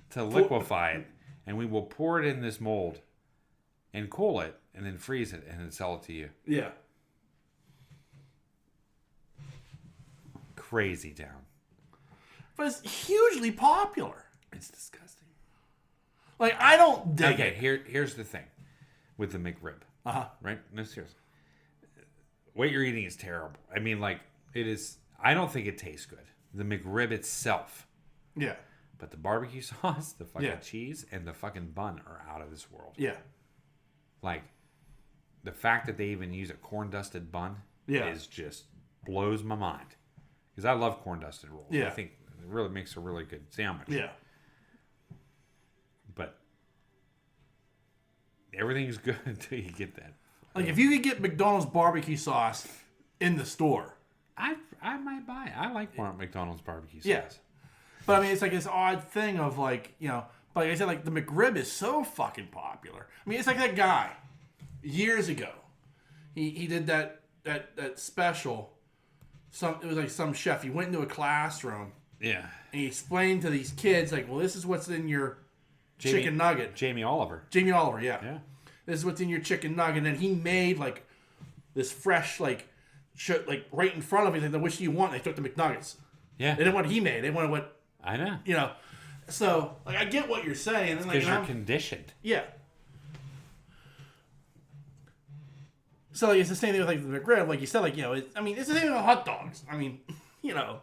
to liquefy it, and we will pour it in this mold and cool it, and then freeze it, and then sell it to you. Yeah. Crazy town. But it's hugely popular. It's disgusting. Like, I don't dig it. Here's the thing with the McRib. Uh-huh. Right? No, seriously. What you're eating is terrible. I mean, like, it is... I don't think it tastes good. The McRib itself. Yeah. But the barbecue sauce, the fucking cheese, and the fucking bun are out of this world. Yeah. Like, the fact that they even use a corn-dusted bun is just blows my mind. Because I love corn-dusted rolls. Yeah. I think it really makes a really good sandwich. Yeah. But everything's good until you get that. Like, if you could get McDonald's barbecue sauce in the store. I might buy it. I like McDonald's barbecue sauce. Yeah. But, I mean, it's like this odd thing of, like, you know... But like I said, like, the McRib is so fucking popular. I mean, it's like that guy years ago. He did that special. It was like some chef. He went into a classroom. Yeah. And he explained to these kids, like, well, this is what's in your chicken nugget. Jamie Oliver, yeah. Yeah. This is what's in your chicken nugget. And he made like this fresh, like right in front of me. Like, which do you want? And they took the McNuggets. Yeah. They didn't want what he made. They wanted what. I know. You know. So, like, I get what you're saying. Because you're conditioned. Yeah. So, like, it's the same thing with, like, the McRib. Like you said, like, you know, it's the same thing with hot dogs. I mean, you know,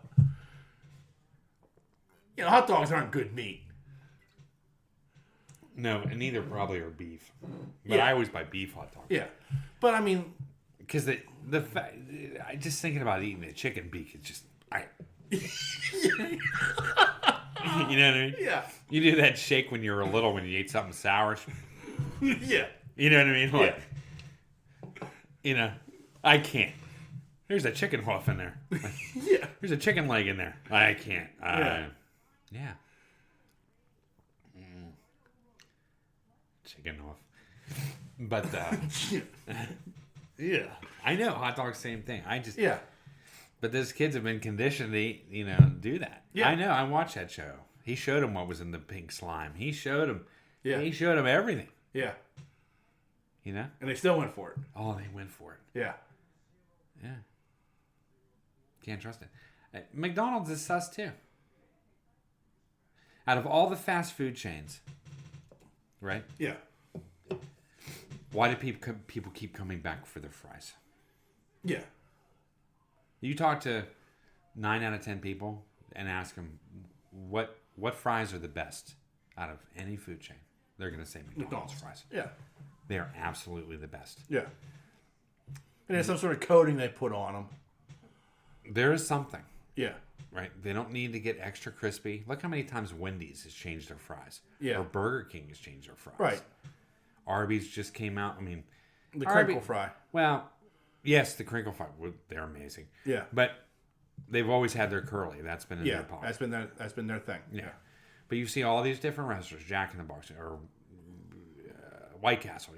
hot dogs aren't good meat. No, and neither probably are beef. But I always buy beef hot dogs. Yeah. But, I mean... Because I just thinking about eating a chicken beak, it's just... You know what I mean? Yeah. You do that shake when you were little when you ate something sour. Yeah. You know what I mean? Like, you know, I can't. There's a chicken hoof in there. Yeah. There's a chicken leg in there. I can't. Yeah. Chicken hoof. But, yeah. I know. Hot dogs, same thing. Yeah. But those kids have been conditioned to, do that. Yeah. I know. I watched that show. He showed them what was in the pink slime. He showed them. Yeah. He showed them everything. Yeah. You know? And they still went for it. Oh, they went for it. Yeah. Yeah. Can't trust it. McDonald's is sus too. Out of all the fast food chains, right? Yeah. Why do people keep coming back for their fries? Yeah. You talk to 9 out of 10 people and ask them what fries are the best out of any food chain. They're going to say McDonald's fries. Yeah. They are absolutely the best. Yeah. And there's some sort of coating they put on them. There is something. Yeah. Right? They don't need to get extra crispy. Look how many times Wendy's has changed their fries. Yeah. Or Burger King has changed their fries. Right. Arby's just came out. I mean, the crinkle fry. Well, yes, the crinkle fry. They're amazing. Yeah. But they've always had their curly. That's been in their policy. That's been their thing. Yeah. But you see all these different restaurants, Jack in the Box or White Castle,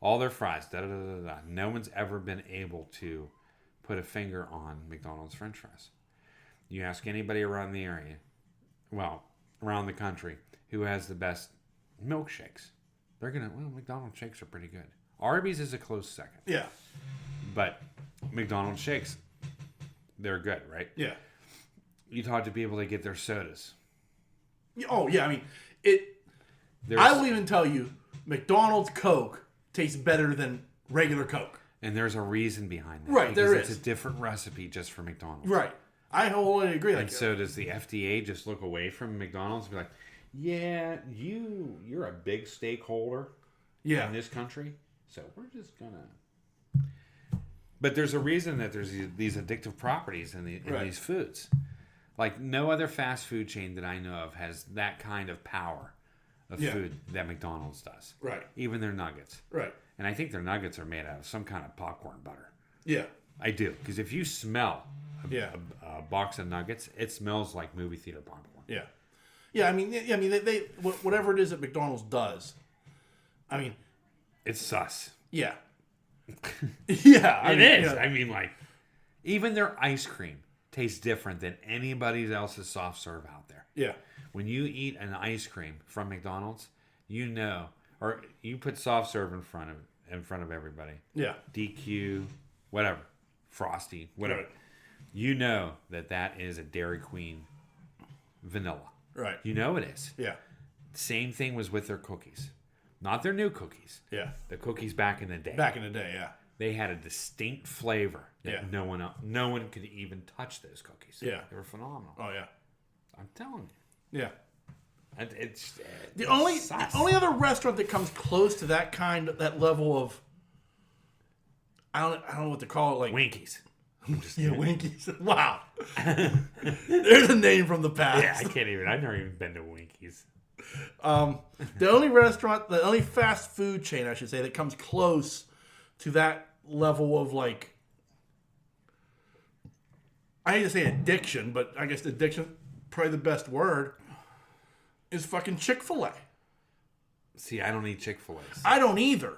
all their fries. No one's ever been able to put a finger on McDonald's French fries. You ask anybody around the area, well, around the country, who has the best milkshakes. They're going to, McDonald's shakes are pretty good. Arby's is a close second. Yeah. But McDonald's shakes, they're good, right? Yeah. You talk to people, they get their sodas. Oh, yeah. I mean, I will even tell you, McDonald's Coke tastes better than regular Coke. And there's a reason behind that. Right, there is. is. It's a different recipe just for McDonald's. Right. I wholly agree. And so does the FDA just look away from McDonald's and be like, yeah, you're a big stakeholder in this country, so we're just going to... But there's a reason that there's these addictive properties in these foods. Like, no other fast food chain that I know of has that kind of power of food that McDonald's does. Right. Even their nuggets. Right. And I think their nuggets are made out of some kind of popcorn butter. Yeah. I do. Because if you smell a box of nuggets, it smells like movie theater popcorn. Yeah. Yeah, I mean, they whatever it is that McDonald's does, I mean... It's sus. Yeah. Yeah. It is. I mean, like, even their ice cream tastes different than anybody else's soft serve out there. Yeah. When you eat an ice cream from McDonald's, or you put soft serve in front of everybody. Yeah. DQ, whatever, Frosty, whatever. Right. You know that is a Dairy Queen vanilla. Right. You know it is. Yeah. Same thing was with their cookies. Not their new cookies. Yeah. The cookies back in the day. Back in the day, yeah. They had a distinct flavor that no one could even touch those cookies. Yeah. They were phenomenal. Oh, yeah. I'm telling you. Yeah. It's the only other restaurant that comes close to that level of I don't know what to call it, like Winkies. Winkies. Wow. There's a name from the past. Yeah, I've never even been to Winkies. The only fast food chain, I should say, that comes close to that level of, like, I hate to say addiction, but I guess addiction, probably the best word, is fucking Chick-fil-A. See, I don't eat Chick-fil-A's. I don't either.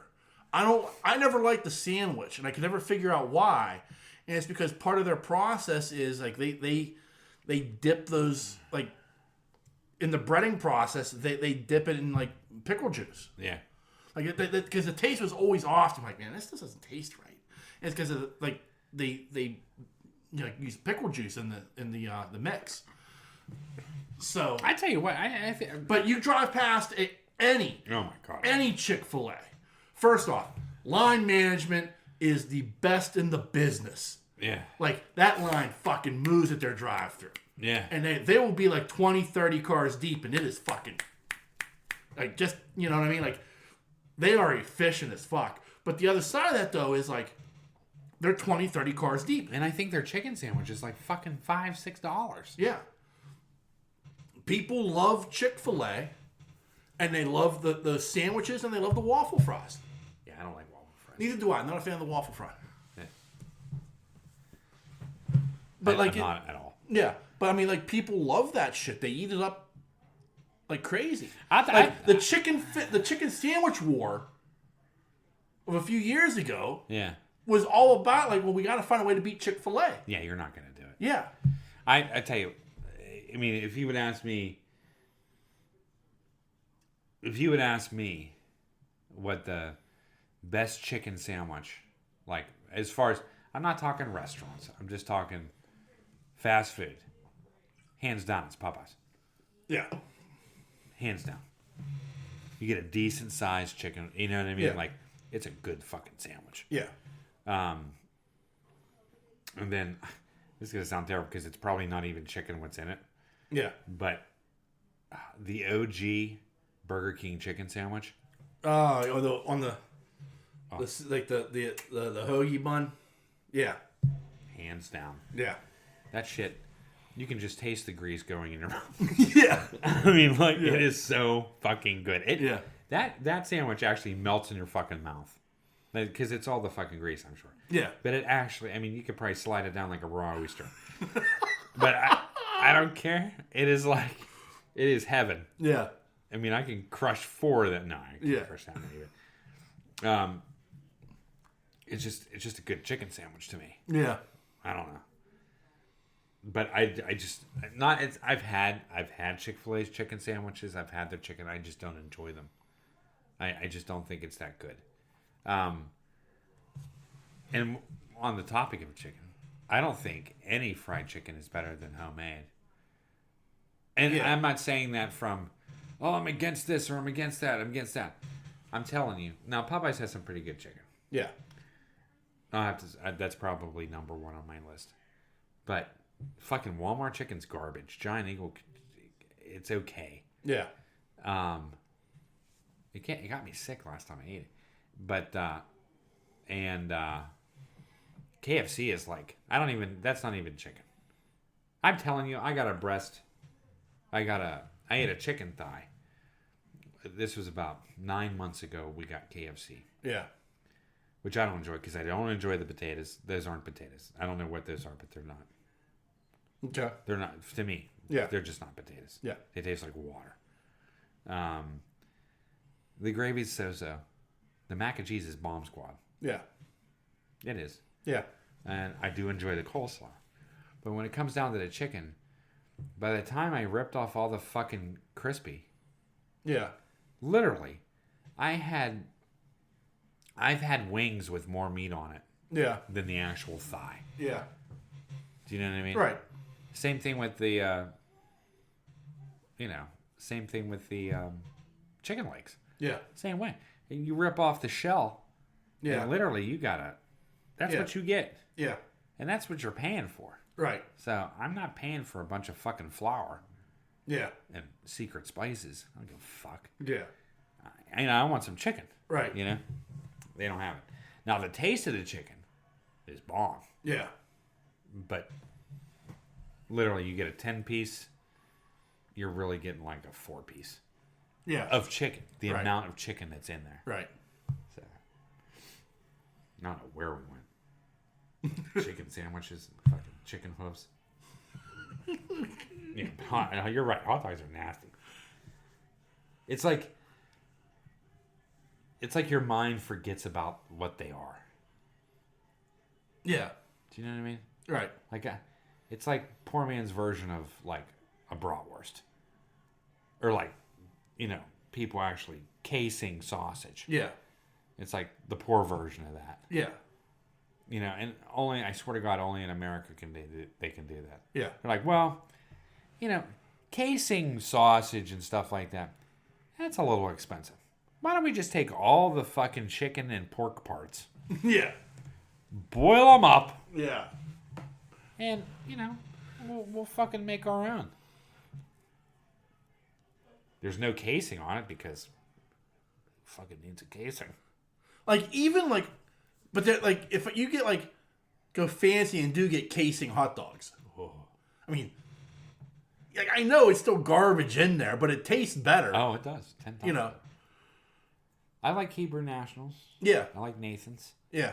I never liked the sandwich, and I could never figure out why. And it's because part of their process is, like, they dip those, like, in the breading process, they dip it in like pickle juice. Yeah. Like because the taste was always off. I'm like, man, this doesn't taste right. And it's because of like they use pickle juice in the mix. So I tell you what, but you drive past any oh my god, any Chick-fil-A. First off, line management is the best in the business. Yeah. Like that line fucking moves at their drive-thru. Yeah. And they will be like 20, 30 cars deep, and it is fucking like just you know what I mean? Like they are efficient as fuck. But the other side of that though is like they're 20, 30 cars deep. And I think their chicken sandwich is like fucking $5-6. Yeah. People love Chick-fil-A, and they love the sandwiches, and they love the waffle fries. Yeah, I don't like waffle fries. Neither do I. I'm not a fan of the waffle fry. Yeah. But I'm not at all. Yeah, but I mean, like people love that shit. They eat it up like crazy. The chicken sandwich war of a few years ago. Yeah. Was all about like, well, we got to find a way to beat Chick-fil-A. Yeah, you're not gonna do it. Yeah. I tell you, I mean, if you would ask me what the best chicken sandwich, like as far as, I'm not talking restaurants, I'm just talking fast food. Hands down, it's Popeyes. Yeah. Hands down. You get a decent sized chicken, you know what I mean? Yeah. Like, it's a good fucking sandwich. Yeah. And then, this is going to sound terrible because it's probably not even chicken what's in it. Yeah. But the OG Burger King chicken sandwich. On the hoagie bun. Yeah. Hands down. Yeah. That shit, you can just taste the grease going in your mouth. Yeah. I mean, like, it is so fucking good. Yeah. That sandwich actually melts in your fucking mouth. Because it's all the fucking grease, I'm sure. Yeah. But it actually, I mean, you could probably slide it down like a raw oyster. But I don't care. It is like, it is heaven. Yeah. I mean, I can crush 4 of that. No, I can't crush that many. It's just a good chicken sandwich to me. Yeah. I don't know. But I just, not, it's, I've had Chick-fil-A's chicken sandwiches. I've had their chicken. I just don't enjoy them. I just don't think it's that good. And on the topic of chicken, I don't think any fried chicken is better than homemade. And I'm not saying that from, oh, I'm against this or I'm against that. I'm telling you. Now, Popeyes has some pretty good chicken. Yeah. I'll have to, that's probably number 1 on my list. But fucking Walmart chicken's garbage. Giant Eagle, it's okay. Yeah. It got me sick last time I ate it. But KFC is like, that's not even chicken. I'm telling you, I got a breast. I ate a chicken thigh. This was about 9 months ago. We got KFC. Yeah. Which I don't enjoy because I don't enjoy the potatoes. Those aren't potatoes. I don't know what those are, but they're not. Okay. They're not, to me. Yeah. They're just not potatoes. Yeah. They taste like water. The gravy's so-so. The mac and cheese is bomb squad. Yeah. It is. Yeah. And I do enjoy the coleslaw. But when it comes down to the chicken, by the time I ripped off all the fucking crispy, yeah, literally, I've had wings with more meat on it, yeah, than the actual thigh. Yeah. Do you know what I mean? Right. Same thing with the, chicken legs. Yeah. Same way. You rip off the shell. Yeah. And literally, that's what you get. Yeah. And that's what you're paying for. Right. So I'm not paying for a bunch of fucking flour. Yeah. And secret spices. I don't give a fuck. Yeah. I want some chicken. Right. You know? They don't have it. Now, the taste of the chicken is bomb. Yeah. But literally, you get a 10-piece, you're really getting like a 4-piece. Yeah. Of chicken. The amount of chicken that's in there. Right. So, I don't know where we went. Chicken sandwiches and fucking chicken hooves. Yeah, you're right. Hot dogs are nasty. It's like your mind forgets about what they are. Yeah. Do you know what I mean? Right. Like, it's like poor man's version of like a bratwurst. or like, people actually casing sausage. Yeah. It's like the poor version of that. Yeah. And I swear to God, only in America they can do that. Yeah. They're like, well, casing sausage and stuff like that, that's a little expensive. Why don't we just take all the fucking chicken and pork parts? Yeah. Boil them up. Yeah. And, we'll fucking make our own. There's no casing on it because fucking needs a casing. Like, even, like, but like, if you get, like, go fancy and do get casing hot dogs. Oh. I mean, like, I know it's still garbage in there, but it tastes better. Oh, it does. 10 times better. I like Hebrew Nationals. Yeah. I like Nathan's. Yeah.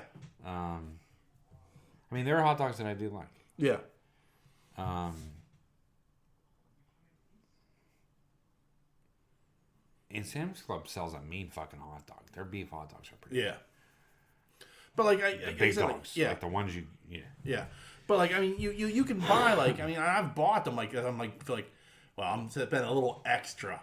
There are hot dogs that I do like. Yeah. And Sam's Club sells a mean fucking hot dog. Their beef hot dogs are pretty Yeah. But like the big dogs, yeah, like the ones yeah. But like, I mean, you can buy like, I mean, I've bought them like, I'm like, feel like, well, I'm spending a little extra.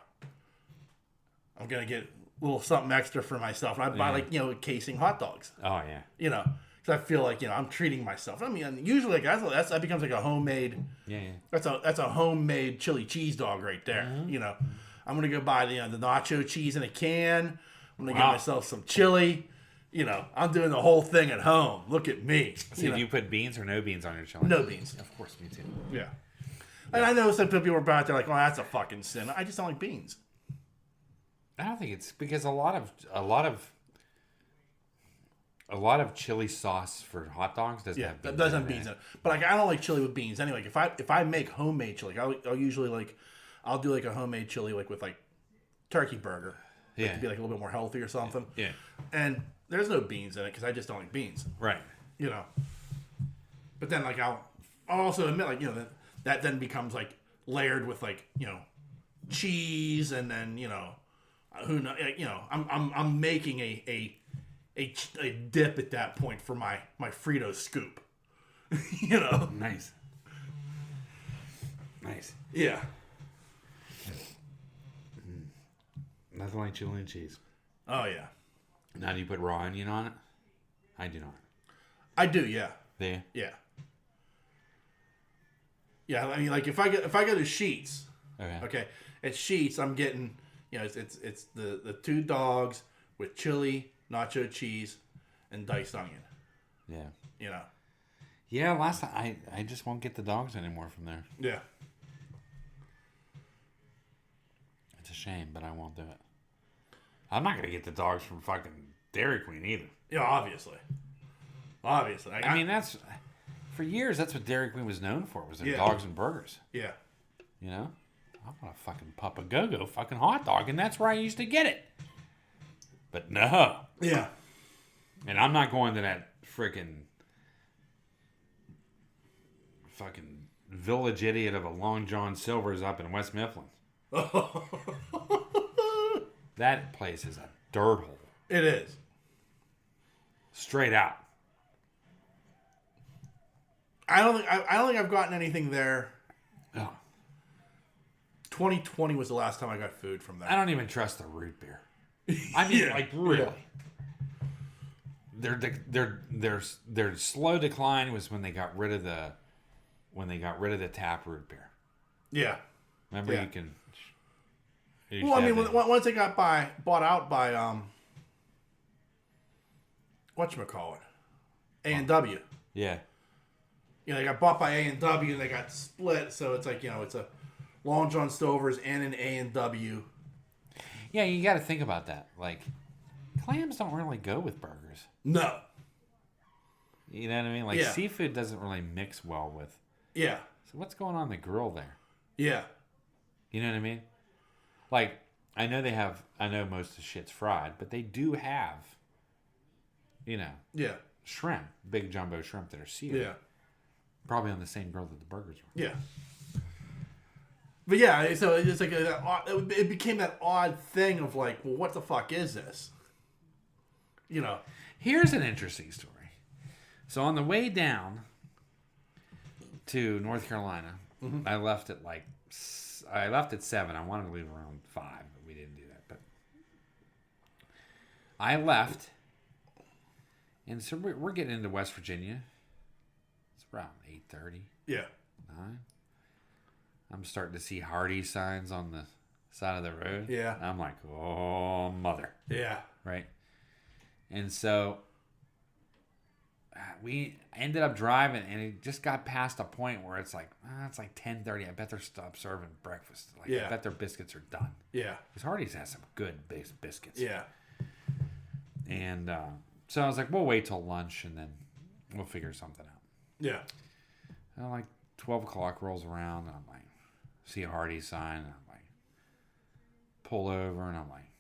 I'm gonna get a little something extra for myself, and I buy like casing hot dogs. Oh yeah. Because I feel like I'm treating myself. I mean, usually like that becomes like a homemade. Yeah. That's a homemade chili cheese dog right there. Mm-hmm. I'm gonna go buy the nacho cheese in a can. I'm gonna get myself some chili. I'm doing the whole thing at home. Look at me. So do you put beans or no beans on your chili? No beans. Of course, me too. Yeah. And I know some people are out there like, oh, that's a fucking sin. I just don't like beans. I don't think it's because a lot of chili sauce for hot dogs doesn't have beans. That doesn't have beans in it. But like, I don't like chili with beans anyway. If I make homemade chili, I'll usually I'll do like a homemade chili like with like turkey burger. To be like a little bit more healthy or something. Yeah. And there's no beans in it because I just don't like beans. Right. But then like I'll also admit like that then becomes like layered with like cheese and then who knows I'm making a dip at that point for my Frito scoop. Nice. Yeah. Nothing like chili and cheese. Oh yeah. Now do you put raw onion on it? I do not. I do, yeah. Do you? Yeah. Yeah, I mean, like if I go to Sheets, okay, at Sheets I'm getting it's the 2 dogs with chili, nacho cheese, and diced onion. Yeah. Yeah, last time I just won't get the dogs anymore from there. Yeah. It's a shame, but I won't do it. I'm not gonna get the dogs from fucking Dairy Queen either. Yeah, obviously. I mean, that's for years. That's what Dairy Queen was known for. Was their dogs and burgers. Yeah. I want a fucking Papa Go-Go fucking hot dog, and that's where I used to get it. But no. Yeah. And I'm not going to that fucking village idiot of a Long John Silver's up in West Mifflin. That place is a dirt hole. It is. Straight out. I don't think I've gotten anything there. Oh. 2020 was the last time I got food from there. I don't even trust the root beer. I mean, like really. Yeah. Their slow decline was when they got rid of the tap root beer. Yeah. Remember you can. Well, I mean, once they got bought out by whatchamacallit, A&W. Yeah. They got bought by A&W and they got split, so it's like it's a Long John Silver's and an A&W. Yeah, you got to think about that. Like, clams don't really go with burgers. No. You know what I mean? Like, seafood doesn't really mix well with. Yeah. So what's going on in the grill there? Yeah. You know what I mean? Like, I know most of the shit's fried, but they do have, shrimp, big jumbo shrimp that are sealed. Yeah. Probably on the same grill that the burgers were. Yeah. But yeah, so it's like it became that odd thing of like, well, what the fuck is this? Here's an interesting story. So on the way down to North Carolina, I left at like left at 7. I wanted to leave around 5, but we didn't do that. But I left, and so we're getting into West Virginia. It's around 8:30. Yeah. 9. I'm starting to see Hardee's signs on the side of the road. Yeah. I'm like, oh, mother. Yeah. Right. And so we ended up driving, and it just got past a point where it's like 10:30. I bet they're stop serving breakfast. Like, I bet their biscuits are done. Yeah. Because Hardee's has some good biscuits. Yeah. And so I was like, we'll wait till lunch, and then we'll figure something out. Yeah. And like 12 o'clock rolls around, and I'm like, see a Hardee's sign, and I'm like, pull over, and I'm like,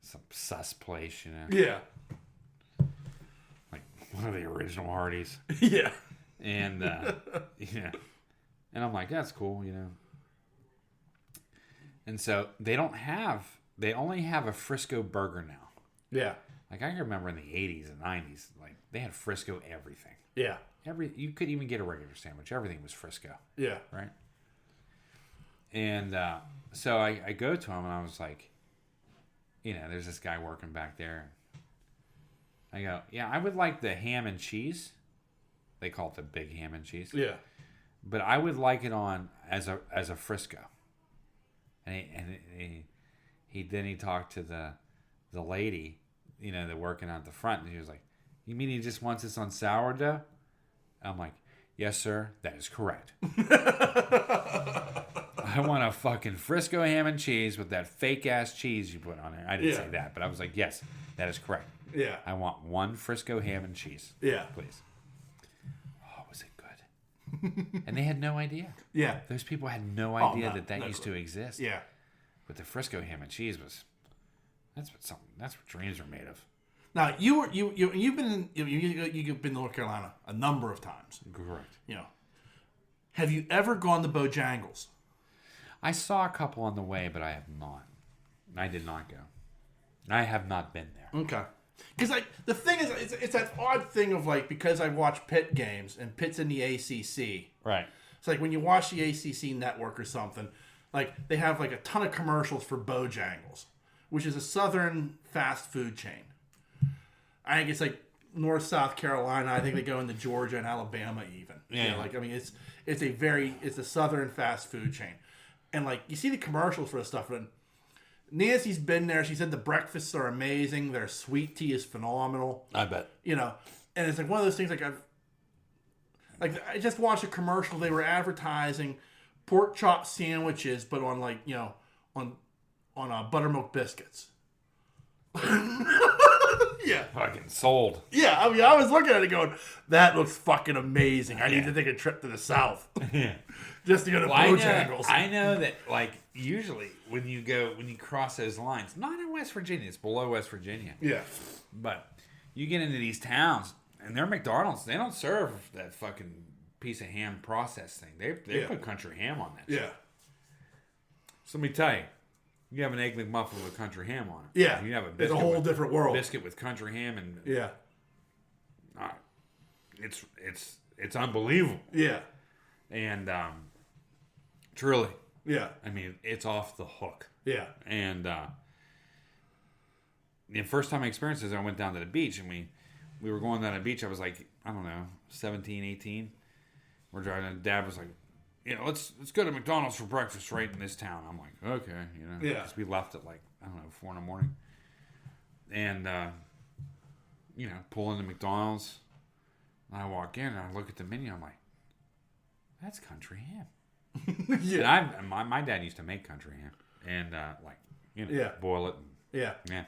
some sus place, you know? Yeah. Like one of the original Hardee's. Yeah. And, yeah. And I'm like, that's cool, you know? And so they only have a Frisco burger now. Yeah. Like I can remember in the 80s and 90s, like they had Frisco everything. Yeah. You could even get a regular sandwich. Everything was Frisco. Yeah. Right? And so I go to him, and I was like, you know, there's this guy working back there. I go, yeah, I would like the ham and cheese. They call it the big ham and cheese. Yeah. But I would like it on as a Frisco. And he talked to the lady, you know, that working out the front, and he was like, you mean he just wants this on sourdough? I'm like, yes, sir, that is correct. I want a fucking Frisco ham and cheese with that fake ass cheese you put on there. I didn't say that, but I was like, yes, that is correct. Yeah. I want one Frisco ham and cheese. Yeah. Please. Oh, was it good? And they had no idea. Yeah. Those people had no idea that used to exist. Yeah. But the Frisco ham and cheese that's what dreams are made of. Now you've been to North Carolina a number of times. Correct. You know, have you ever gone to Bojangles? I saw a couple on the way, but I have not. I did not go. I have not been there. Okay. Because the thing is, it's that odd thing of like, because I watch Pitt games and Pitt's in the ACC. Right. It's like when you watch the ACC network or something, like they have like a ton of commercials for Bojangles, which is a southern fast food chain. I think it's like North South Carolina. I think they go into Georgia and Alabama even. Yeah. You know, like I mean, it's a southern fast food chain, and like you see the commercials for the stuff. And Nancy's been there. She said the breakfasts are amazing. Their sweet tea is phenomenal. I bet. You know, and it's like one of those things. I just watched a commercial. They were advertising pork chop sandwiches, but on like, you know, on buttermilk biscuits. Yeah. Fucking sold. Yeah, I mean, I was looking at it going, that looks fucking amazing. I need to take a trip to the South. Yeah. Just to go to Bojangles. I know that, like, usually when you cross those lines, not in West Virginia, it's below West Virginia. Yeah. But you get into these towns, and their McDonald's, they don't serve that fucking piece of ham processed thing. They put country ham on that shit. Yeah. So let me tell you. You have an egg McMuffin with country ham on it. Yeah. You have a biscuit. It's a whole different world. Biscuit with country ham and yeah. It's unbelievable. Yeah. And truly. Yeah. I mean, it's off the hook. Yeah. And the first time I experienced this, I went down to the beach, and we were going down to the beach. I was like, I don't know, 17, 18. We're driving, and Dad was like, you know, let's go to McDonald's for breakfast right in this town. I'm like, okay, you know. Yeah. Because we left at like, I don't know, 4 a.m. And, you know, pull into McDonald's. And I walk in and I look at the menu. I'm like, that's country ham. Yeah. And my dad used to make country ham. And, like, you know, yeah. boil it. And, yeah. Yeah.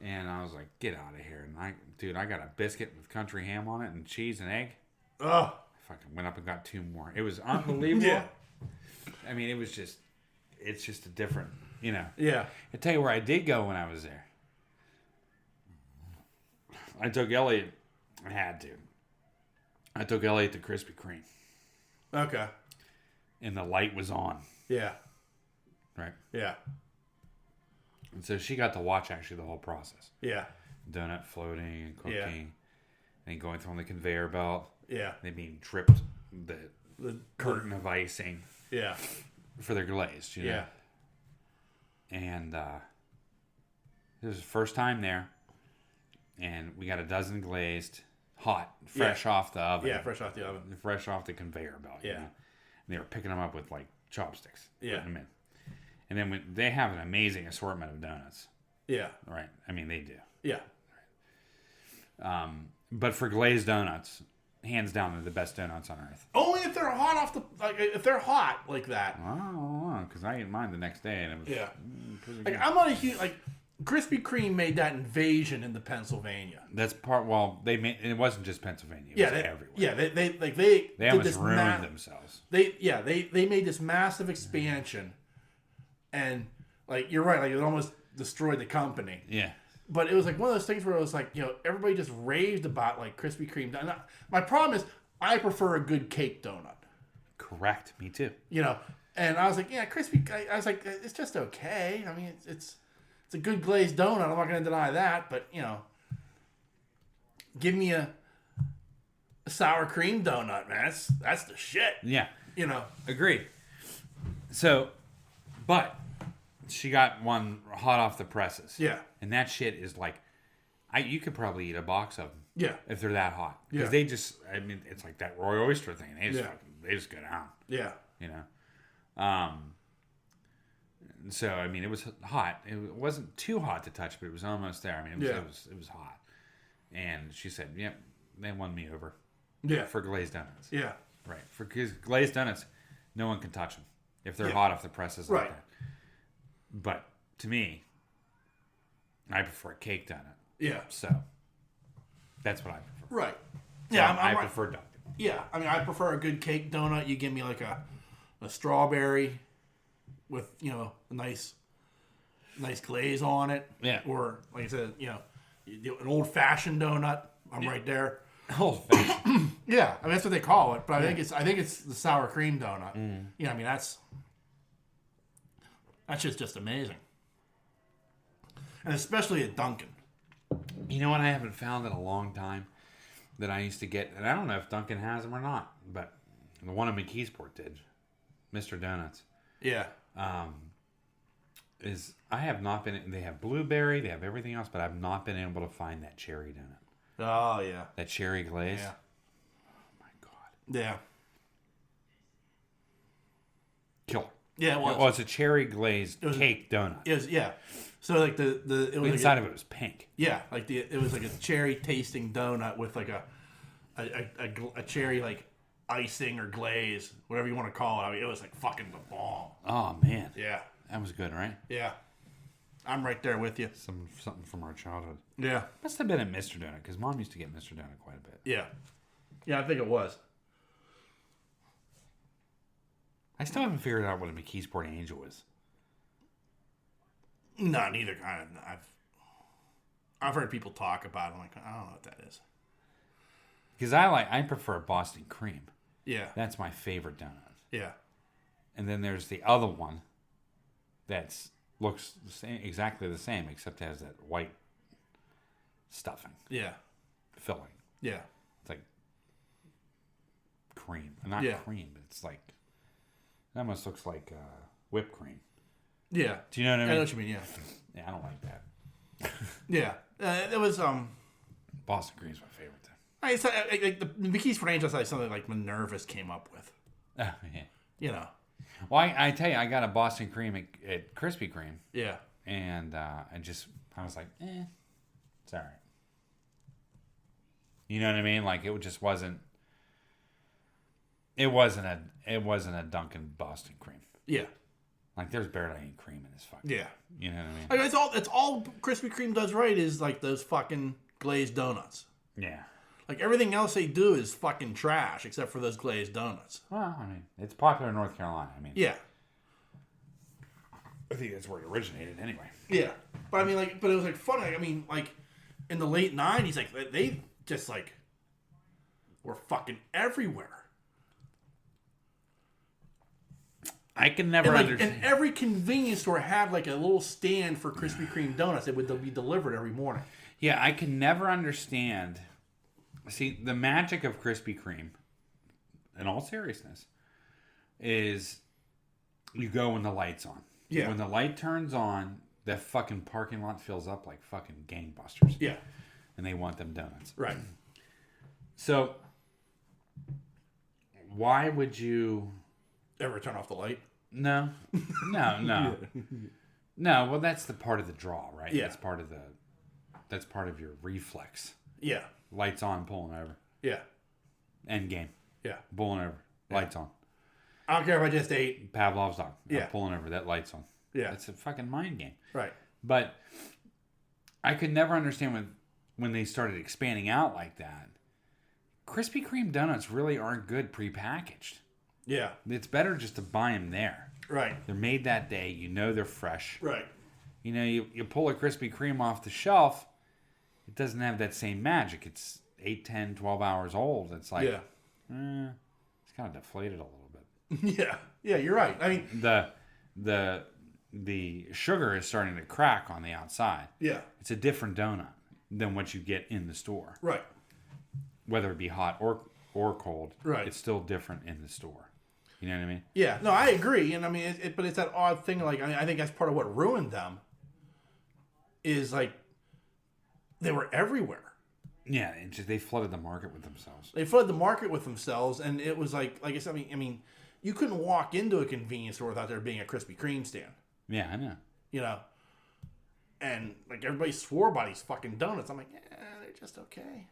And I was like, get out of here. And I got a biscuit with country ham on it and cheese and egg. Oh. Fucking went up and got 2 more. It was unbelievable. Yeah. I mean, it's just a different, you know. Yeah. I'll tell you where I did go when I was there. I took Elliot. I had to. I took Elliot to Krispy Kreme. Okay. And the light was on. Yeah. Right? Yeah. And so she got to watch actually the whole process. Yeah. Donut floating and cooking. Yeah. And going through on the conveyor belt. Yeah. They being dripped the curtain of icing. Yeah. for their glazed, you know? Yeah. And it was the first time there, and we got a dozen glazed, hot, fresh off the oven. Yeah, fresh off the oven. Fresh off the conveyor belt. Yeah. You know? And they were picking them up with, like, chopsticks. Yeah. Putting them in. And then when they have an amazing assortment of donuts. Yeah. Right? I mean, they do. Yeah. But for glazed donuts, hands down, they're the best donuts on earth. Only if they're hot off the... Like, if they're hot like that. I don't know, because I ate mine the next day, and it was... Yeah. Pretty Like, good. I'm not a huge... Like, Krispy Kreme made that invasion into Pennsylvania. That's part... Well, they made... It wasn't just Pennsylvania. It was everywhere. Yeah, they They almost ruined themselves. They made this massive expansion, and like you're right, like it almost destroyed the company. Yeah. But it was like one of those things where it was like, you know, everybody just raved about like Krispy Kreme. And my problem is I prefer a good cake donut. Correct. Me too. You know, and I was like, yeah, I was like, it's just okay. I mean, it's a good glazed donut. I'm not going to deny that, but you know, give me a sour cream donut, man. That's the shit. Yeah. You know. Agreed. So, but she got one hot off the presses. Yeah. And that shit is like, you could probably eat a box of them. Yeah. If they're that hot. Because they just, I mean, it's like that Roy Oyster thing. They just go down. Yeah. You know? So, I mean, it was hot. It wasn't too hot to touch, but it was almost there. I mean, it was hot. And she said, yeah, they won me over. Yeah. For glazed donuts. Yeah. Right. For glazed donuts, no one can touch them if they're hot off the presses like that. But to me, I prefer a cake donut. Yeah. So that's what I prefer. Right. So Yeah. I prefer Dunkin'. Yeah. I mean, I prefer a good cake donut. You give me like a strawberry with, you know, a nice glaze on it. Yeah. Or like I said, you know, an old fashioned donut. I'm right there. Old fashioned. Yeah. I mean, that's what they call it. But I think it's the sour cream donut. You know, I mean, that's just amazing. And especially at Dunkin'. You know what I haven't found in a long time that I used to get, and I don't know if Dunkin' has them or not, but the one in McKeesport did, Mr. Donuts. Yeah. Is I have not been, they have blueberry, they have everything else, but I've not been able to find that cherry donut. Oh, yeah. That cherry glaze. Yeah. Oh, my God. Yeah. Killer. Yeah, it was. Well, it's a cherry glazed cake donut. It was, yeah. So like it was inside like of it was pink. Yeah, like it was like a cherry tasting donut with like a cherry like icing or glaze, whatever you want to call it. I mean, it was like fucking the bomb. Oh man. Yeah. That was good, right? Yeah. I'm right there with you. Something from our childhood. Yeah. Must have been at Mr. Donut because Mom used to get Mr. Donut quite a bit. Yeah. Yeah, I think it was. I still haven't figured out what a McKeesport Angel is. No, neither kind of. I've heard people talk about it. I'm like, I don't know what that is. Because I prefer Boston cream. Yeah. That's my favorite donut. Yeah. And then there's the other one that's looks the same, exactly the same, except has that white stuffing. Yeah. Filling. Yeah. It's like cream. Not cream, but it's like, it almost looks like whipped cream. Yeah. Do you know what I mean? I know what you mean, yeah. Yeah, I don't like that. Yeah. It was, Boston cream's my favorite thing. like the McKeesport Angel is like something like Minerva's came up with. Oh, yeah. You know. Well, I tell you, I got a Boston cream at Krispy Kreme. Yeah. And I was like, it's all right. You know what I mean? Like, it just wasn't. It wasn't a Dunkin' Boston cream. Yeah. Like, there's barely any cream in this fucking. Yeah. You know what I mean? Like, it's all Krispy Kreme does right is like those fucking glazed donuts. Yeah. Like everything else they do is fucking trash except for those glazed donuts. Well, I mean, it's popular in North Carolina. I mean, yeah. I think that's where it originated anyway. Yeah. But I mean, like, but it was like funny. I mean, like in the late 90s, like they just like were fucking everywhere. I can never understand. And every convenience store had like a little stand for Krispy Kreme donuts that would be delivered every morning. Yeah, I can never understand. See, the magic of Krispy Kreme, in all seriousness, is You go when the light's on. Yeah. When the light turns on, that fucking parking lot fills up like fucking gangbusters. Yeah. And they want them donuts. Right. So, why would you... Ever turn off the light? No. No. No, well, that's the part of the draw, right? Yeah. That's part of your reflex. Yeah. Lights on, pulling over. Yeah. End game. Yeah. Pulling over. Lights on. I don't care if I just ate. Pavlov's dog. Yeah. Pulling over. That light's on. Yeah. It's a fucking mind game. Right. But I could never understand when they started expanding out like that. Krispy Kreme donuts really aren't good prepackaged. Yeah. It's better just to buy them there. Right. They're made that day. You know they're fresh. Right. You know, you pull a Krispy Kreme off the shelf, it doesn't have that same magic. It's 8, 10, 12 hours old. It's like, it's kind of deflated a little bit. Yeah. Yeah, you're right. I mean, the sugar is starting to crack on the outside. Yeah. It's a different donut than what you get in the store. Right. Whether it be hot or cold, right. It's still different in the store. You know what I mean? Yeah. No, I agree. And I mean, but it's that odd thing. Like, I think that's part of what ruined them. Is like they were everywhere. Yeah, they flooded the market with themselves. They flooded the market with themselves, and it was like I said. I mean, you couldn't walk into a convenience store without there being a Krispy Kreme stand. Yeah, I know. You know, and like everybody swore by these fucking donuts. I'm like, yeah, they're just okay.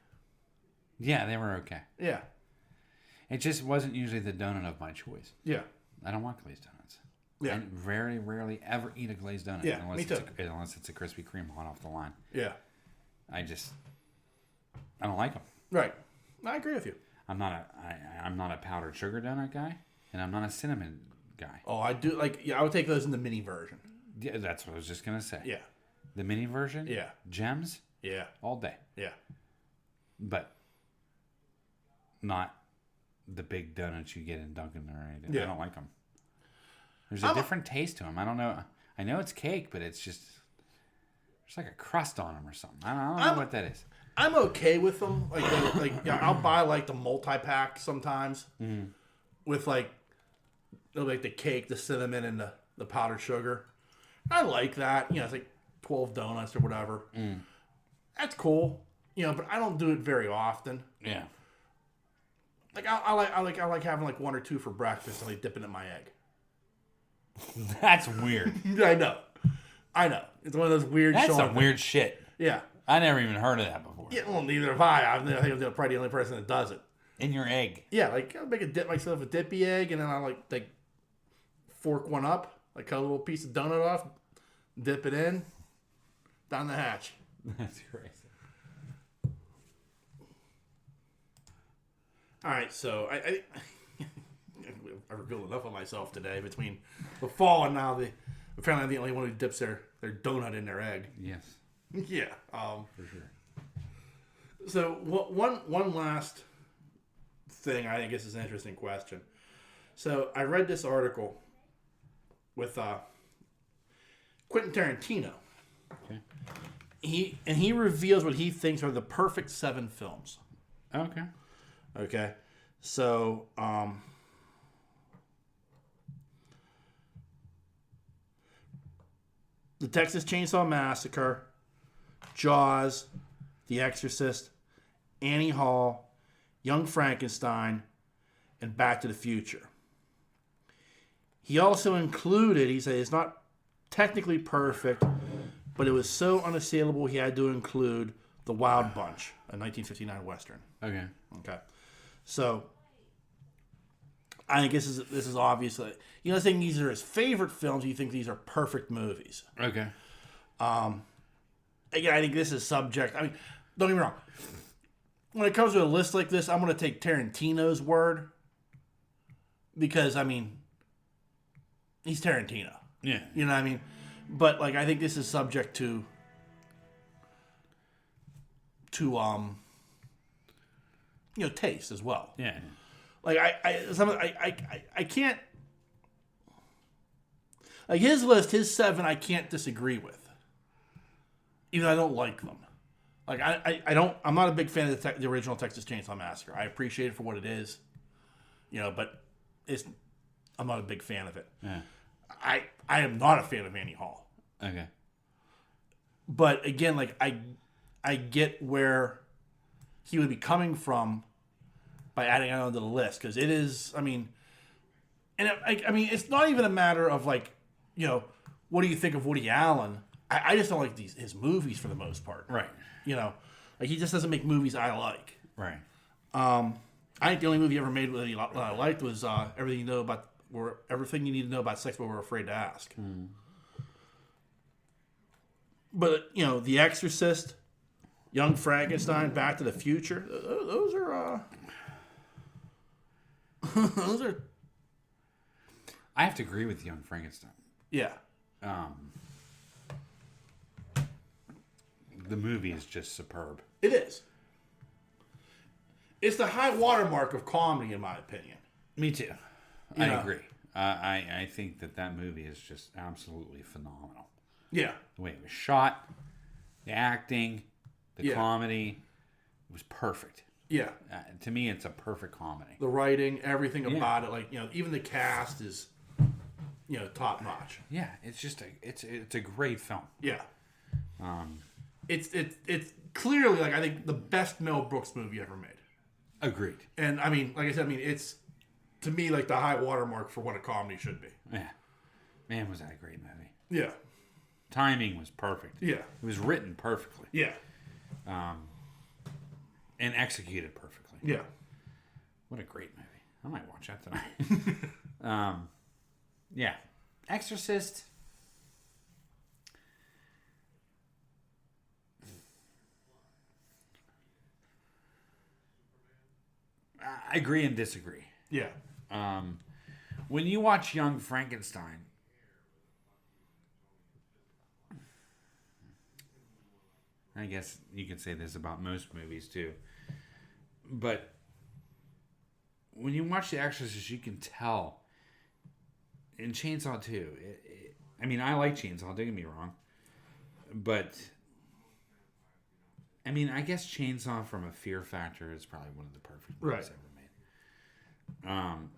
Yeah, they were okay. Yeah. It just wasn't usually the donut of my choice. Yeah. I don't want glazed donuts. Yeah. I very rarely ever eat a glazed donut. Yeah, me too. Unless it's a Krispy Kreme hot off the line. Yeah. I don't like them. Right. I agree with you. I'm not a powdered sugar donut guy, and I'm not a cinnamon guy. Oh, I do like. Yeah, I would take those in the mini version. Yeah, that's what I was just gonna say. Yeah. The mini version. Yeah. Gems. Yeah. All day. Yeah. But not the big donuts you get in Dunkin' or anything. Yeah. I don't like them. There's a different taste to them. I don't know. I know it's cake, but it's just there's like a crust on them or something. I don't know what that is. I'm okay with them. I'll buy like the multi-pack sometimes with like the cake, the cinnamon, and the powdered sugar. I like that. You know, it's like 12 donuts or whatever. That's cool. You know, but I don't do it very often. Yeah. Like I like having like one or two for breakfast and like dipping in my egg. That's weird. I know. It's one of those weird. That's some weird shit. Yeah. I never even heard of that before. Yeah, well, neither have I. I think I'm probably the only person that does it. In your egg. Yeah, like I'll make myself a dippy egg, and then I like fork one up, like cut a little piece of donut off, dip it in, down the hatch. That's crazy. All right, so I revealed enough of myself today between the fall and now. Apparently, I'm the only one who dips their donut in their egg. Yes. Yeah. For sure. So one last thing I think is an interesting question. So I read this article with Quentin Tarantino. Okay. He reveals what he thinks are the perfect 7 films. Okay. Okay. So The Texas Chainsaw Massacre, Jaws, The Exorcist, Annie Hall, Young Frankenstein, and Back to the Future. He also included, he said it's not technically perfect, but it was so unassailable he had to include The Wild Bunch, a 1959 Western. Okay. So, I think this is obviously, you know, saying these are his favorite films. You think these are perfect movies. Okay. Again, I think this is subject. I mean, don't get me wrong. When it comes to a list like this, I'm going to take Tarantino's word because, I mean, he's Tarantino. Yeah. You know what I mean? But like, I think this is subject to taste as well. Yeah. Like I can't, like his list, his 7, I can't disagree with. Even though I don't like them. Like I'm not a big fan of the original Texas Chainsaw Massacre. I appreciate it for what it is, you know, but I'm not a big fan of it. Yeah. I am not a fan of Annie Hall. Okay. But again, like I get where he would be coming from by adding it onto the list, because it is. I mean, and I mean, it's not even a matter of like, you know, what do you think of Woody Allen? I just don't like his movies for the most part. Right. You know, like he just doesn't make movies I like. Right. I think the only movie he ever made that I liked was Everything You Need to Know About Sex But We're Afraid to Ask. But you know, The Exorcist, Young Frankenstein, Back to the Future. Those are those are. I have to agree with Young Frankenstein. Yeah. The movie is just superb. It is. It's the high watermark of comedy, in my opinion. Me too. I agree. I think that movie is just absolutely phenomenal. Yeah. The way it was shot, the acting, the comedy, it was perfect. Yeah. To me, it's a perfect comedy. The writing, everything about it, like, you know, even the cast is, you know, top notch. Yeah, it's just it's a great film. Yeah. It's clearly, like, I think the best Mel Brooks movie ever made. Agreed. And I mean, like I said, it's to me like the high watermark for what a comedy should be. Yeah. Man, was that a great movie. Yeah. Timing was perfect. Yeah. It was written perfectly. Yeah. And executed perfectly. Yeah. What a great movie. I might watch that tonight. Yeah. Exorcist. I agree and disagree. Yeah. When you watch Young Frankenstein, I guess you could say this about most movies too, but when you watch The Exorcist, you can tell. In Chainsaw 2, I mean, I like Chainsaw, don't get me wrong, but I mean, I guess Chainsaw from a fear factor is probably one of the perfect movies ever made.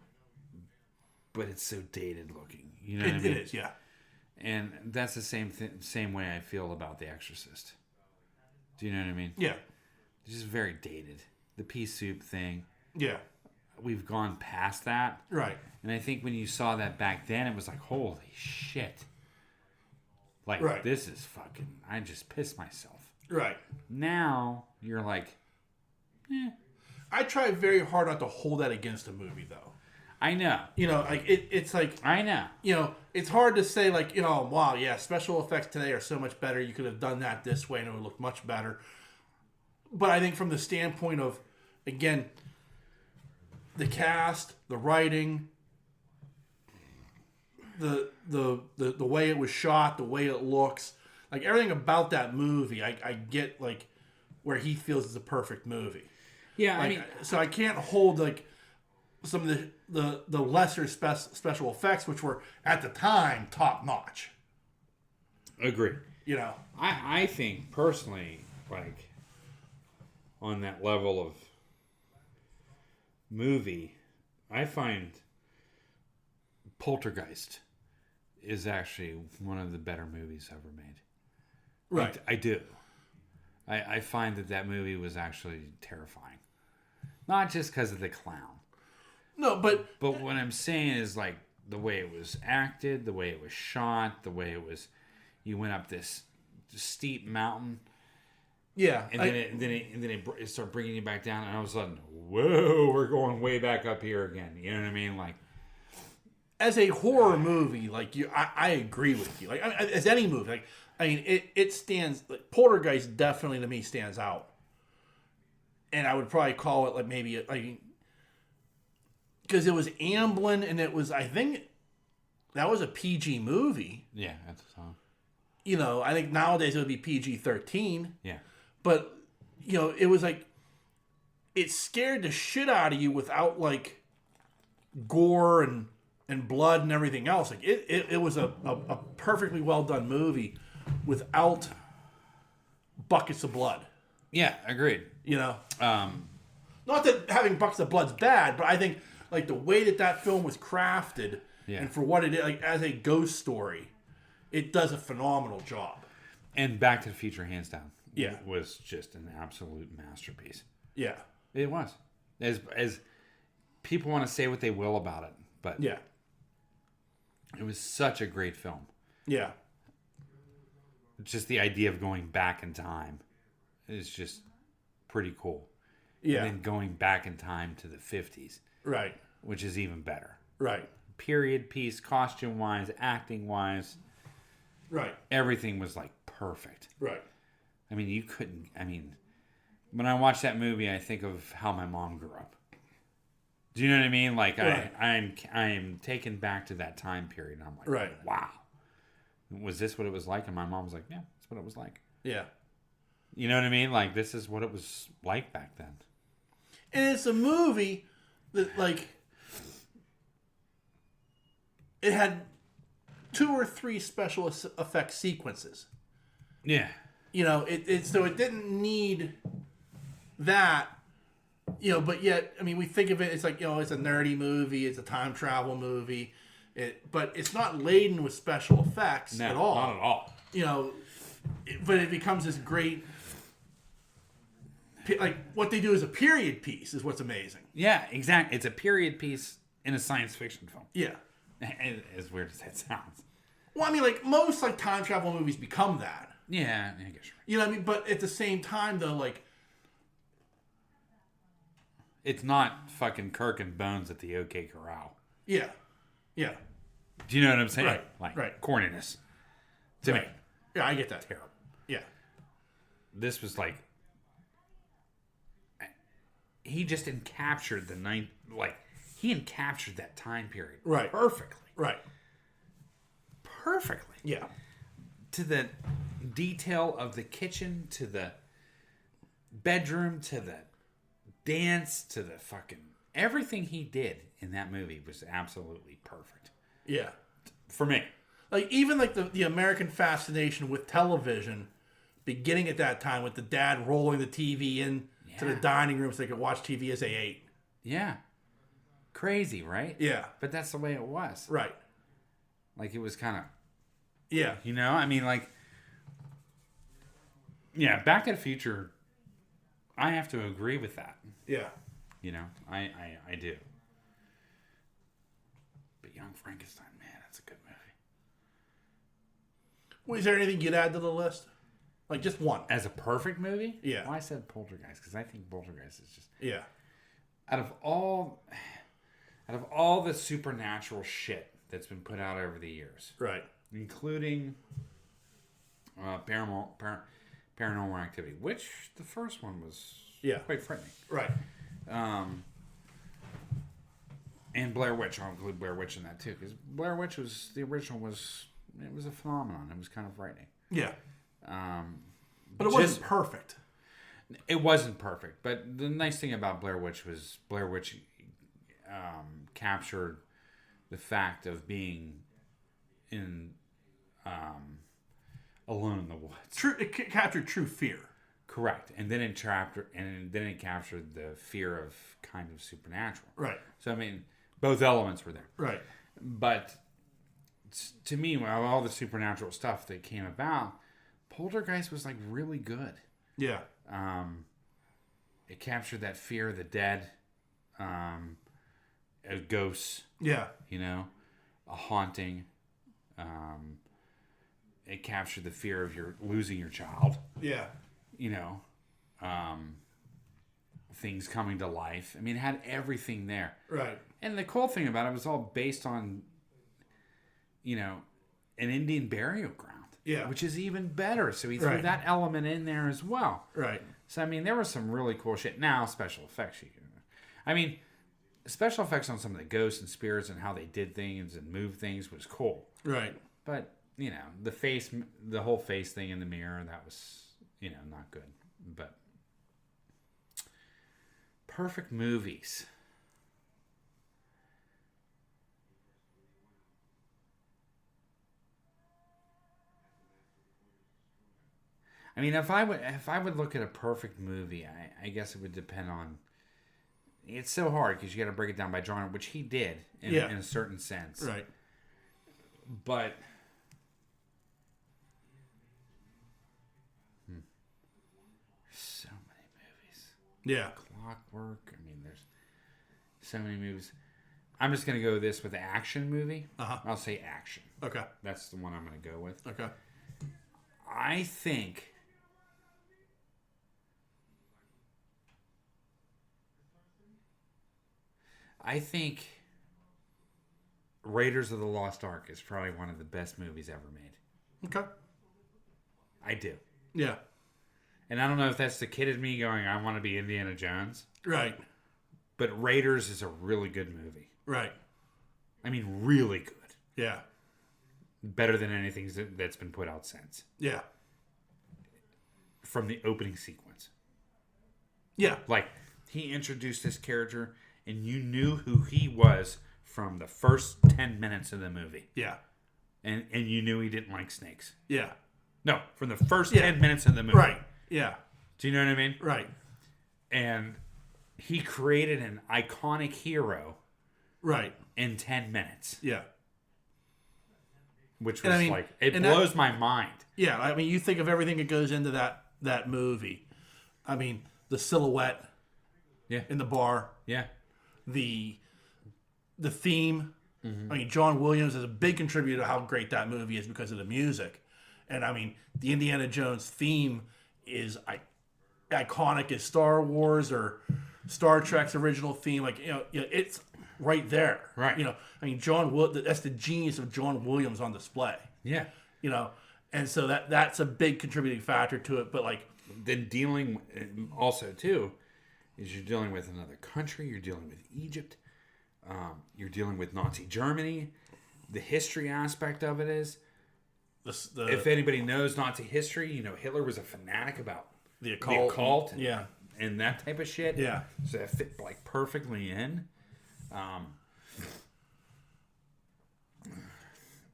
But it's so dated looking, you know what I mean? It is, yeah. And that's the same way I feel about The Exorcist. Do you know what I mean? Yeah. It's just very dated. The pea soup thing. Yeah. We've gone past that. Right. And I think when you saw that back then, it was like, holy shit. Like, this is fucking, I just pissed myself. Right. Now, you're like, I try very hard not to hold that against a movie, though. I know. You know, like, it's like... I know. You know, it's hard to say, like, you know, wow, yeah, special effects today are so much better. You could have done that this way and it would look much better. But I think from the standpoint of, again, the cast, the writing, the way it was shot, the way it looks, like, everything about that movie, I get, like, where he feels is a perfect movie. Yeah, like, I mean... So I can't hold, like, some of the lesser special effects, which were, at the time, top-notch. Agree. You know? I think, personally, like, on that level of movie, I find Poltergeist is actually one of the better movies ever made. Right. I do. I find that movie was actually terrifying. Not just because of the clown. No, but what I'm saying is, like, the way it was acted, the way it was shot, the way it was... You went up this steep mountain... Yeah, and then it started bringing you back down, and all of a sudden, whoa, we're going way back up here again. You know what I mean? Like, as a horror movie, like I agree with you. Like, as any movie, like, I mean, it stands. Like, Poltergeist definitely to me stands out, and I would probably call it like maybe like because it was Amblin, and it was, I think that was a PG movie. Yeah, at the time. You know, I think nowadays it would be PG-13. Yeah. But, you know, it was like, it scared the shit out of you without, like, gore and blood and everything else. Like, it was a perfectly well done movie without buckets of blood. Yeah, agreed. You know? Not that having buckets of blood's bad, but I think, like, the way that film was crafted Yeah. And for what it is, like as a ghost story, it does a phenomenal job. And Back to the Future, hands down, yeah, was just an absolute masterpiece. Yeah. It was. As people want to say what they will about it, but yeah, it was such a great film. Yeah. Just the idea of going back in time is just pretty cool. Yeah. And then going back in time to the 50s. Right. Which is even better. Right. Period piece, costume-wise, acting-wise. Right. Everything was like perfect. Right. I mean, you couldn't... I mean, when I watch that movie, I think of how my mom grew up. Do you know what I mean? Like, right. I'm taken back to that time period. And I'm like, right. Wow. Was this what it was like? And my mom was like, yeah, that's what it was like. Yeah. You know what I mean? Like, this is what it was like back then. And it's a movie that, like, it had 2 or 3 special effects sequences. Yeah. You know, so it didn't need that, you know, but yet, I mean, we think of it, it's like, you know, it's a nerdy movie, it's a time travel movie, but it's not laden with special effects at all. Not at all. You know, but it becomes this great, like, what they do is a period piece is what's amazing. Yeah, exactly. It's a period piece in a science fiction film. Yeah. As weird as that sounds. Well, I mean, like, most, like, time travel movies become that. Yeah, I guess you're right. You know what I mean? But at the same time, though, like... It's not fucking Kirk and Bones at the OK Corral. Yeah. Yeah. Do you know what I'm saying? Right. Like, right. corniness. To me. Yeah, I get that. Terrible. Yeah. This was like... He just encaptured he encaptured that time period. Right. Perfectly. Right. Perfectly. Yeah. To the detail of the kitchen, to the bedroom, to the dance, to the fucking... Everything he did in that movie was absolutely perfect. Yeah. For me. Like, even like the American fascination with television beginning at that time with the dad rolling the TV in to the dining room so they could watch TV as they ate. Yeah. Crazy, right? Yeah. But that's the way it was. Right. Like, it was kind of... Yeah. You know? I mean, like... Yeah, Back to the Future, I have to agree with that. Yeah. You know? I do. But Young Frankenstein, man, that's a good movie. Well, is there anything you'd add to the list? Like, just one. As a perfect movie? Yeah. Well, I said Poltergeist, because I think Poltergeist is just... Yeah. Out of all the supernatural shit that's been put out over the years, right, including paranormal activity, which the first one was quite frightening, right, and Blair Witch. I'll include Blair Witch in that too, because Blair Witch was the original. Was a phenomenon. It was kind of frightening. Yeah, but it wasn't perfect. It wasn't perfect, but the nice thing about Blair Witch was Blair Witch captured the fact of being in alone in the woods. It captured true fear. Correct, and then it captured the fear of kind of supernatural. Right. So I mean, both elements were there. Right. But to me, all the supernatural stuff that came about, Poltergeist was like really good. Yeah. It captured that fear of the dead, ghosts. Yeah. You know, a haunting. It captured the fear of losing your child. Yeah. You know, things coming to life. I mean, it had everything there. Right. And the cool thing about it was all based on, you know, an Indian burial ground. Yeah. Which is even better. So he threw that element in there as well. Right. So, I mean, there was some really cool shit. Now, special effects. Special effects on some of the ghosts and spirits and how they did things and moved things was cool. Right. But, you know, the whole face thing in the mirror, that was, you know, not good. But perfect movies. I mean, if I would look at a perfect movie, I guess it would depend on, it's so hard because you got to break it down by genre, which he did in a certain sense. Right. But so many movies. Yeah. Clockwork. I mean, there's so many movies. I'm just going to go this with action movie. I'll say action. Okay. That's the one I'm going to go with. Okay. I think Raiders of the Lost Ark is probably one of the best movies ever made. Okay. I do. Yeah. And I don't know if that's the kid in me going, I want to be Indiana Jones. Right. But Raiders is a really good movie. Right. I mean, really good. Yeah. Better than anything that's been put out since. Yeah. From the opening sequence. Yeah. Like, he introduced this character, and you knew who he was from the first 10 minutes of the movie. Yeah. And you knew he didn't like snakes. Yeah. No, from the first 10 minutes of the movie. Right. Yeah. Do you know what I mean? Right. And he created an iconic hero. Right. In 10 minutes. Yeah. Which was it blows my mind. Yeah. I mean, you think of everything that goes into that movie. I mean, the silhouette. Yeah. In the bar. Yeah. The theme. Mm-hmm. I mean, John Williams is a big contributor to how great that movie is because of the music. And I mean, the Indiana Jones theme is iconic as Star Wars or Star Trek's original theme. Like, it's right there. Right. I mean, that's the genius of John Williams on display. Yeah. And so that's a big contributing factor to it. But like, then dealing also too is you're dealing with another country. You're dealing with Egypt. You're dealing with Nazi Germany. The history aspect of it is, if anybody knows Nazi history, Hitler was a fanatic about the occult and that type of shit. Yeah. So that fit like perfectly in.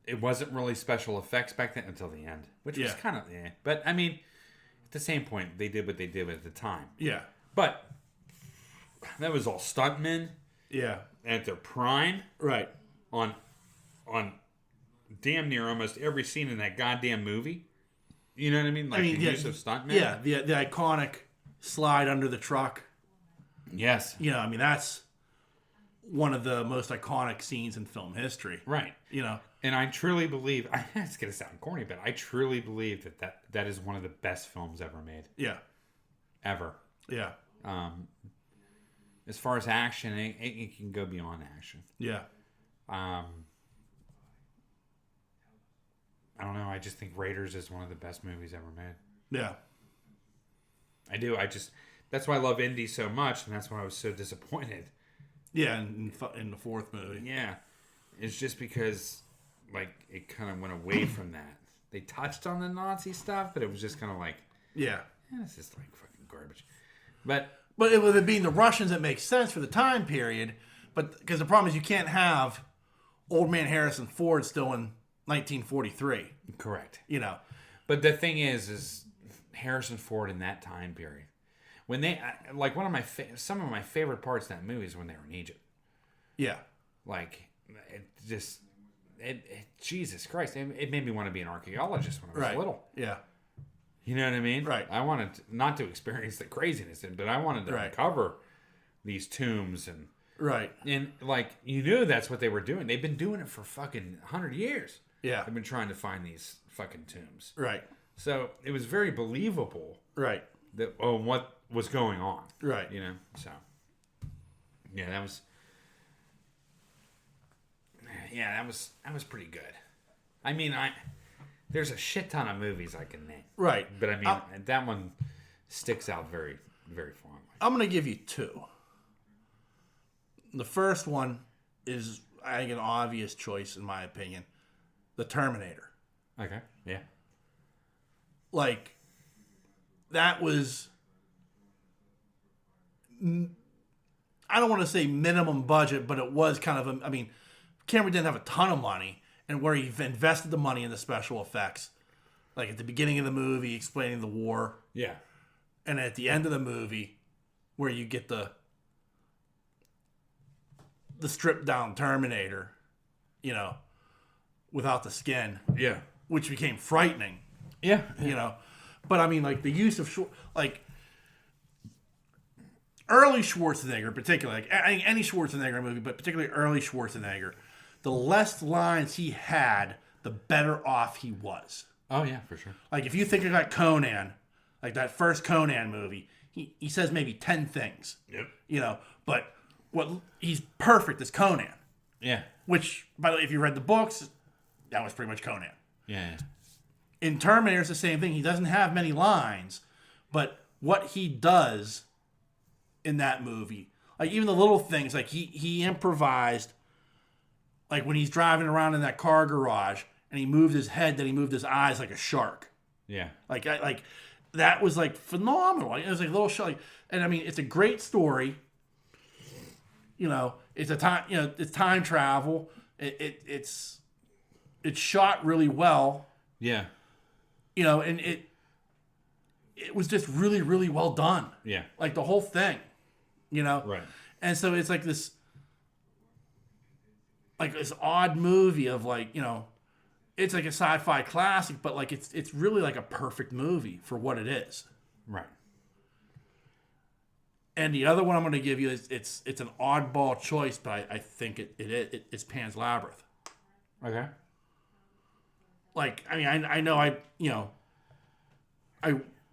It wasn't really special effects back then until the end, which was kind of But I mean, at the same point, they did what they did at the time. Yeah. But that was all stuntmen. Yeah. At their prime. Right. On damn near almost every scene in that goddamn movie. You know what I mean? Like the use of stuntmen. Yeah, the iconic slide under the truck. Yes. I mean, that's one of the most iconic scenes in film history. Right. And I truly believe, it's going to sound corny, but I truly believe that is one of the best films ever made. Yeah. Ever. Yeah. As far as action, it can go beyond action. Yeah. I don't know. I just think Raiders is one of the best movies ever made. Yeah. I do. That's why I love Indy so much, and that's why I was so disappointed. Yeah, in the fourth movie. Yeah. It's just because, like, it kind of went away from that. They touched on the Nazi stuff, but it was just kind of like, it's just like fucking garbage. But with it being the Russians, it makes sense for the time period. But because the problem is you can't have Old Man Harrison Ford still in 1943. Correct. But the thing is Harrison Ford in that time period, when they like some of my favorite parts of that movie is when they were in Egypt. Yeah. Like Jesus Christ, it made me want to be an archaeologist when I was little. Yeah. You know what I mean? Right. I wanted not to experience the craziness, but I wanted to uncover these tombs and like you knew that's what they were doing. They've been doing it for fucking 100 years. Yeah. They've been trying to find these fucking tombs. Right. So it was very believable. Right. That what was going on. Right. So yeah, that was that was pretty good. I mean, there's a shit ton of movies I can name. Right. But I mean, that one sticks out very, very fondly. I'm going to give you two. The first one is, I think, an obvious choice, in my opinion. The Terminator. Okay. Yeah. Like, that was, I don't want to say minimum budget, but it was kind of, Cameron didn't have a ton of money, and where he invested the money in the special effects. Like, at the beginning of the movie, explaining the war. Yeah. And at the end of the movie, where you get the the stripped down Terminator, you know, without the skin. Yeah. Which became frightening. Yeah. You know. But I mean, like, the use of like early Schwarzenegger, particularly, like any Schwarzenegger movie, but particularly early Schwarzenegger, the less lines he had, the better off he was. Oh yeah, for sure. Like, if you think about Conan, like that first Conan movie, he says maybe 10 things. Yep. You know, but he's perfect as Conan. Yeah. Which, by the way, if you read the books, that was pretty much Conan. Yeah. In Terminator, it's the same thing. He doesn't have many lines, but what he does in that movie, like even the little things, like he improvised, like when he's driving around in that car garage and he moved his head, then he moved his eyes like a shark. Yeah. Like that was like phenomenal. It was like a little show, and I mean, it's a great story. You know, it's it's time travel. It's shot really well. Yeah. You know, and it was just really, really well done. Yeah. Like the whole thing, you know? Right. And so it's like this odd movie of like, you know, it's like a sci-fi classic, but like it's really like a perfect movie for what it is. Right. And the other one I'm going to give you is it's an oddball choice, but I think it's Pan's Labyrinth. Okay. Like, I mean, I know I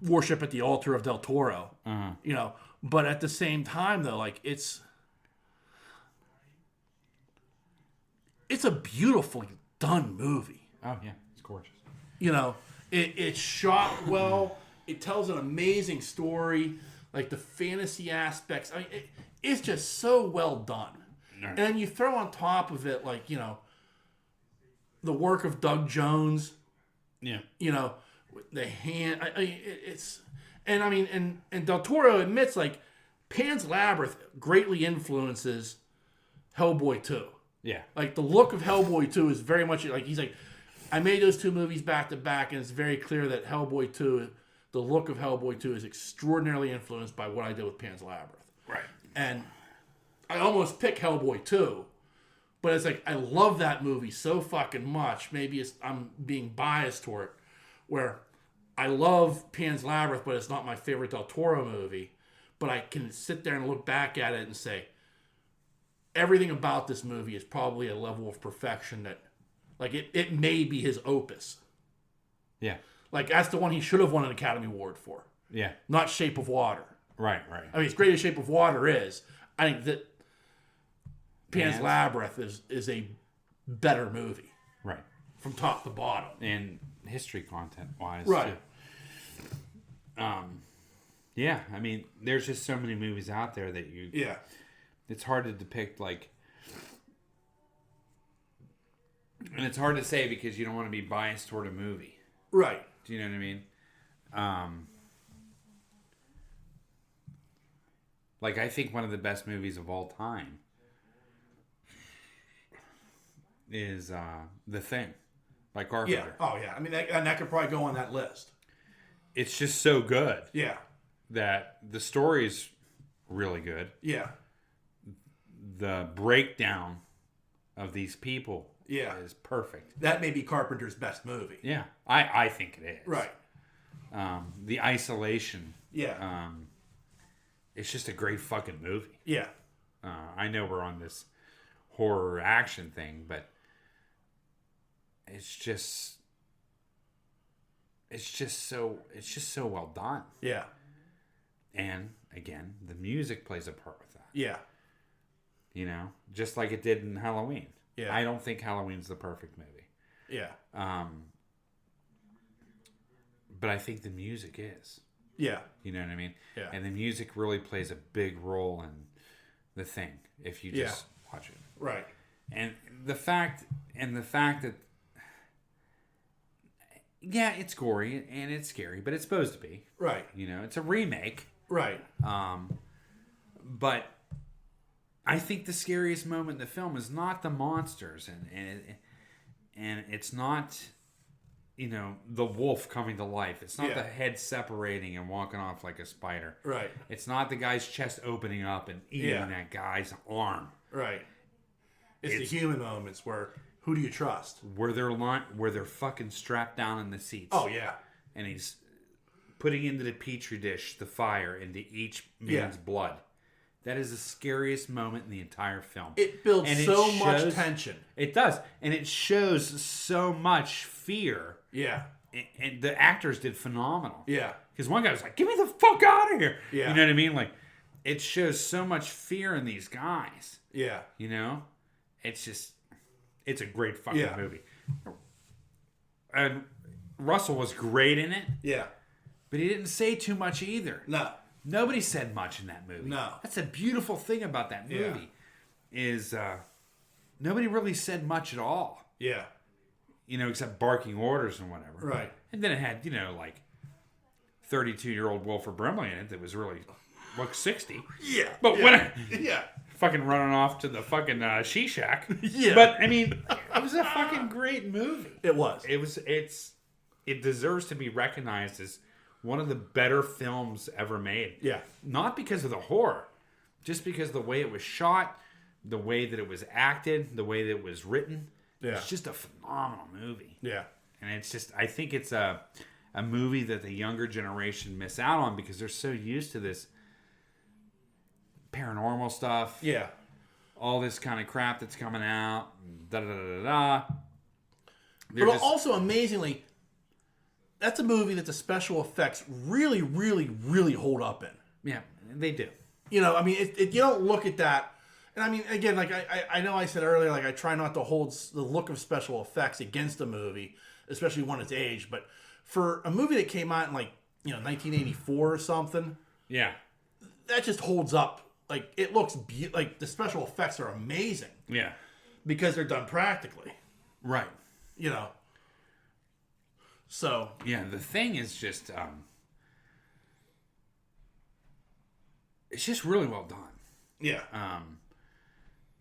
worship at the altar of Del Toro, you know, but at the same time though, like it's a beautifully done movie. Oh yeah, it's gorgeous. You know, it's shot well. It tells an amazing story. Like the fantasy aspects, I mean, it's just so well done. Right. And then you throw on top of it, like, you know, the work of Doug Jones. Yeah. You know, the hand. And Del Toro admits, like, Pan's Labyrinth greatly influences Hellboy 2. Yeah. Like, the look of Hellboy 2 is very much like, he's like, I made those two movies back to back, and it's very clear that Hellboy 2, the look of Hellboy 2 is extraordinarily influenced by what I did with Pan's Labyrinth. Right. And I almost pick Hellboy 2, but it's like, I love that movie so fucking much. Maybe I'm being biased toward it, where I love Pan's Labyrinth, but it's not my favorite Del Toro movie. But I can sit there and look back at it and say, everything about this movie is probably a level of perfection that, like, it may be his opus. Yeah. Like, that's the one he should have won an Academy Award for. Yeah. Not Shape of Water. Right. I mean, as great as Shape of Water is, I think that Pan's Labyrinth is a better movie. Right. From top to bottom. And history content-wise, right. Too. Yeah, I mean, there's just so many movies out there that you... Yeah. It's hard to depict, like... And it's hard to say because you don't want to be biased toward a movie. Right. Do you know what I mean? Like, I think one of the best movies of all time is The Thing by Carpenter. Yeah. Oh, yeah. I mean, that could probably go on that list. It's just so good. Yeah. That the story's really good. Yeah. The breakdown of these people is perfect. That may be Carpenter's best movie. Yeah. I think it is. Right. The isolation. Yeah. It's just a great fucking movie. Yeah. I know we're on this horror action thing, but it's just so well done. Yeah. And again, the music plays a part with that. Yeah. You know, just like it did in Halloween. Yeah. I don't think Halloween's the perfect movie. Yeah. But I think the music is. Yeah. You know what I mean? Yeah. And the music really plays a big role in The Thing if you just watch it. Right. And the fact that it's gory and it's scary, but it's supposed to be. Right. You know, it's a remake. Right. But I think the scariest moment in the film is not the monsters and it's not, you know, the wolf coming to life. It's not the head separating and walking off like a spider. Right. It's not the guy's chest opening up and eating that guy's arm. Right. It's the human moments where who do you trust? Where they're fucking strapped down in the seats. Oh yeah. And he's putting into the petri dish the fire into each man's blood. That is the scariest moment in the entire film. It builds much tension. It does. And it shows so much fear. Yeah. And the actors did phenomenal. Yeah. Because one guy was like, get me the fuck out of here. Yeah. You know what I mean? Like, it shows so much fear in these guys. Yeah. You know? It's a great fucking movie. And Russell was great in it. Yeah. But he didn't say too much either. No. Nobody said much in that movie. No. That's a beautiful thing about that movie. Is nobody really said much at all. Yeah. You know, except barking orders and whatever. Right. And then it had, you know, like 32-year-old Wilford Brimley in it that was really, like 60. Yeah. But when fucking running off to the fucking she shack. Yeah. But I mean, it was a fucking great movie. It was. It deserves to be recognized as one of the better films ever made. Yeah. Not because of the horror, just because the way it was shot, the way that it was acted, the way that it was written. Yeah. It's just a phenomenal movie. Yeah. And it's just, I think it's a movie that the younger generation miss out on because they're so used to this paranormal stuff. Yeah. All this kind of crap that's coming out. Da da da da da. But also, amazingly, that's a movie that the special effects really, really, really hold up in. Yeah, they do. You know, I mean, you don't look at that. And I mean, again, like I know I said earlier, like I try not to hold the look of special effects against a movie, especially when it's aged. But for a movie that came out in 1984 or something, yeah, that just holds up. Like it looks like the special effects are amazing. Yeah, because they're done practically. Right. You know. So yeah, the thing is just it's just really well done. Yeah.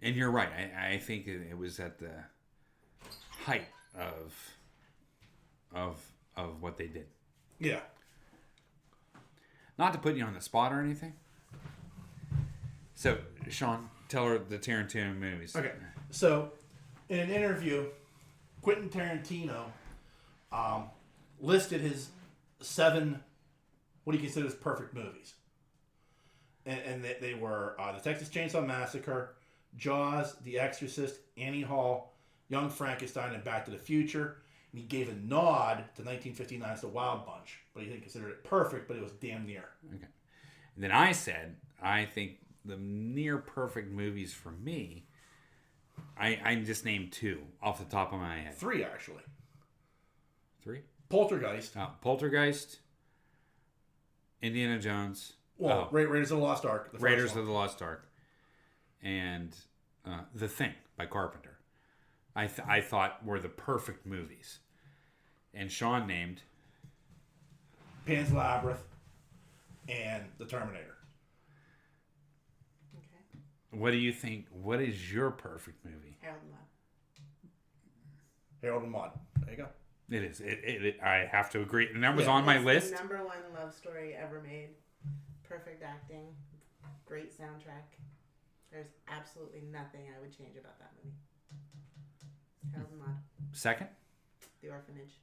And you're right. I think it was at the height of what they did. Yeah. Not to put you on the spot or anything. So, Sean, tell her the Tarantino movies. Okay. So, in an interview, Quentin Tarantino listed his 7, what he considers perfect movies. And they were The Texas Chainsaw Massacre, Jaws, The Exorcist, Annie Hall, Young Frankenstein, and Back to the Future. And he gave a nod to 1959's The Wild Bunch. But he didn't consider it perfect, but it was damn near. Okay. And then I said, I think the near perfect movies for me, I just named 2 off the top of my head. 3, actually. 3? Poltergeist. Poltergeist, Indiana Jones. Well, Raiders of the Lost Ark. Raiders of the Lost Ark. And The Thing by Carpenter. I thought were the perfect movies. And Sean named Pan's Labyrinth and The Terminator. Okay. What do you think? What is your perfect movie? Harold and Maude. Harold and Maude. There you go. It is. I have to agree. And that was on my list. The #1 love story ever made. Perfect acting. Great soundtrack. There's absolutely nothing I would change about that movie. Harold and Maude. Second? The Orphanage.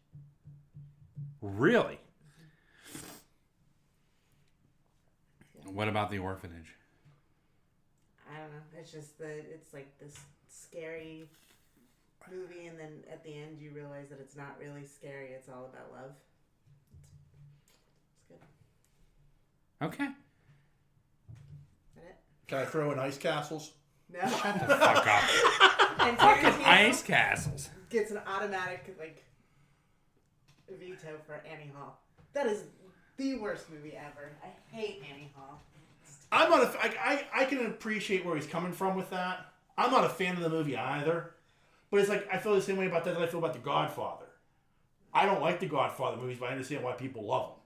Really? Yeah. What about The Orphanage? I don't know. It's just it's like this scary movie, and then at the end you realize that it's not really scary. It's all about love. It's good. Okay. Is that it? Can I throw in Ice Castles? No. Shut the fuck up. And Fucking Tarantino Ice Castles. gets an automatic veto for Annie Hall. That is the worst movie ever. I hate Annie Hall. I'm not I can appreciate where he's coming from with that. I'm not a fan of the movie either. But it's like I feel the same way about that I feel about The Godfather. I don't like the Godfather movies, but I understand why people love them.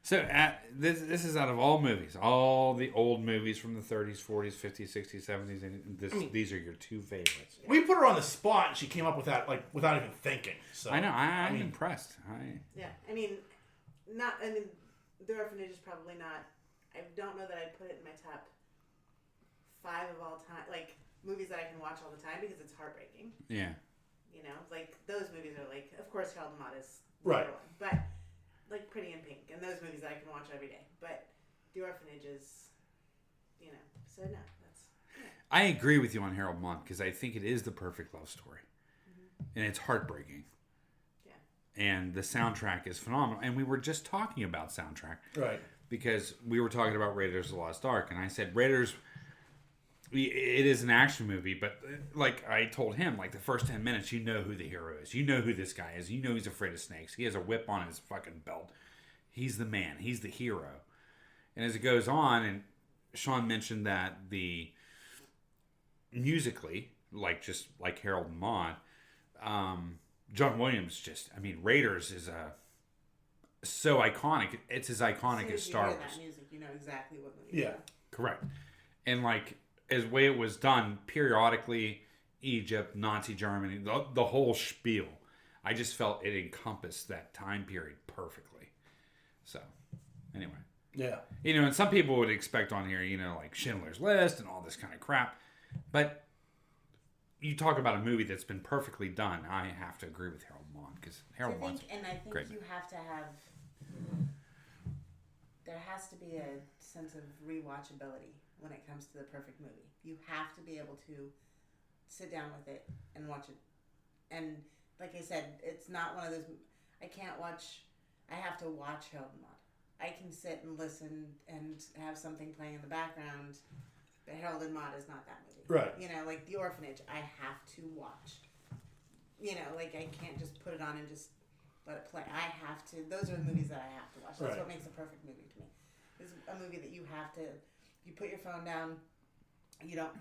So this is out of all movies, all the old movies from the 30s, 40s, 50s, 60s, 70s, and these are your 2 favorites. We put her on the spot, and she came up with that without even thinking. So I know. I'm impressed. Yeah, I mean, The Orphanage is probably not. I don't know that I'd put it in my top 5 of all time. Like, movies that I can watch all the time because it's heartbreaking. Yeah. You know, like those movies are like, of course, Harold and Maude is right, one, but like Pretty in Pink and those movies that I can watch every day. But The Orphanage is, you know, so no, that's. Yeah. I agree with you on Harold and Maude because I think it is the perfect love story, and it's heartbreaking. Yeah. And the soundtrack is phenomenal, and we were just talking about soundtrack, right? Because we were talking about Raiders of the Lost Ark, and I said Raiders. It is an action movie, but like I told him, like the first 10 minutes, you know who the hero is. You know who this guy is. You know he's afraid of snakes. He has a whip on his fucking belt. He's the man. He's the hero. And as it goes on, and Sean mentioned that the musically, just like Harold and Maude, John Williams Raiders is so iconic. It's as iconic as Star Wars. That music, you know exactly what movie. Yeah, correct. And as way it was done, periodically, Egypt, Nazi Germany, the whole spiel. I just felt it encompassed that time period perfectly. So, anyway. Yeah. You know, and some people would expect on here, like Schindler's List and all this kind of crap. But you talk about a movie that's been perfectly done, I have to agree with Harold Maude, because Harold Maude's great. You have to have... There has to be a sense of rewatchability when it comes to the perfect movie. You have to be able to sit down with it and watch it. And like I said, it's not one of those... I have to watch Harold and Maude. I can sit and listen and have something playing in the background, but Harold and Maude is not that movie. Right. You know, like The Orphanage, I have to watch. You know, like I can't just put it on and just let it play. I have to... Those are the movies that I have to watch. That's what makes a perfect movie to me. It's a movie that you have to... You put your phone down. You don't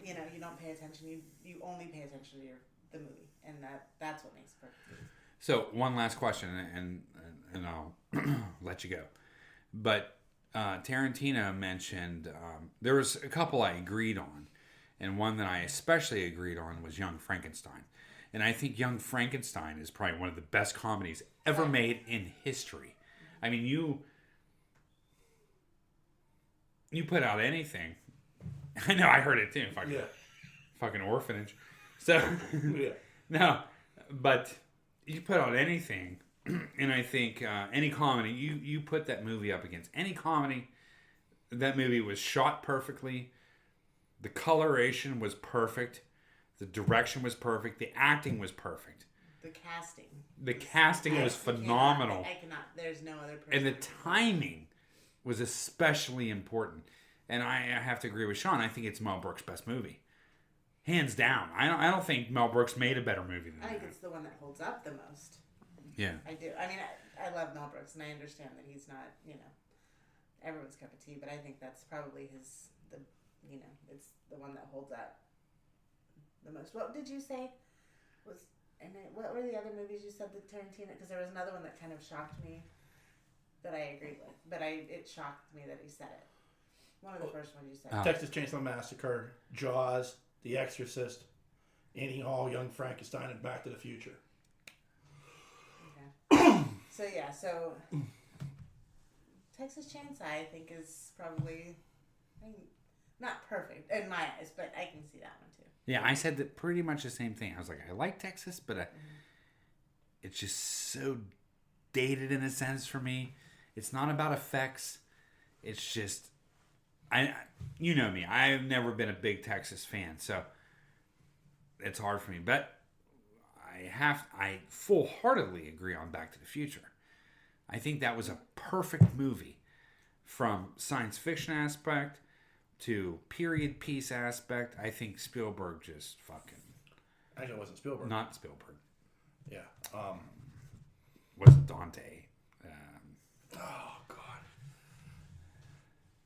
pay attention. You only pay attention to the movie, and that's what makes it perfect. So one last question, and I'll let you go. But Tarantino mentioned there was a couple I agreed on, and one that I especially agreed on was Young Frankenstein. And I think Young Frankenstein is probably one of the best comedies ever made in history. I mean, you put out anything. I know, I heard it too. Fucking Orphanage. So, no, but you put out anything, and I think any comedy, you put that movie up against any comedy. That movie was shot perfectly. The coloration was perfect. The direction was perfect. The acting was perfect. The casting was phenomenal. I cannot. There's no other person. And the timing was especially important. And I have to agree with Sean. I think it's Mel Brooks' best movie, hands down. I don't think Mel Brooks made a better movie than that. I think it's the one that holds up the most. Yeah, I do. I mean, I love Mel Brooks, and I understand that he's not, everyone's cup of tea. But I think that's probably it's the one that holds up the most. What did you say? What were the other movies you said that Tarantino? Because there was another one that kind of shocked me that I agreed with, but it shocked me that he said it. One of the first ones you said. Oh. Texas Chainsaw Massacre, Jaws, The Exorcist, Annie Hall, Young Frankenstein, and Back to the Future. Okay. So Texas Chainsaw, I think, is probably not perfect in my eyes, but I can see that one too. Yeah, I said that pretty much the same thing. I was like, I like Texas, but it's just so dated in a sense for me. It's not about effects. It's just... you know me. I've never been a big Texas fan, so it's hard for me. But I full-heartedly agree on Back to the Future. I think that was a perfect movie, from science fiction aspect to period piece aspect. I think Spielberg just fucking... Actually, it wasn't Spielberg. Not Spielberg. Yeah. Wasn't Dante. Oh, God.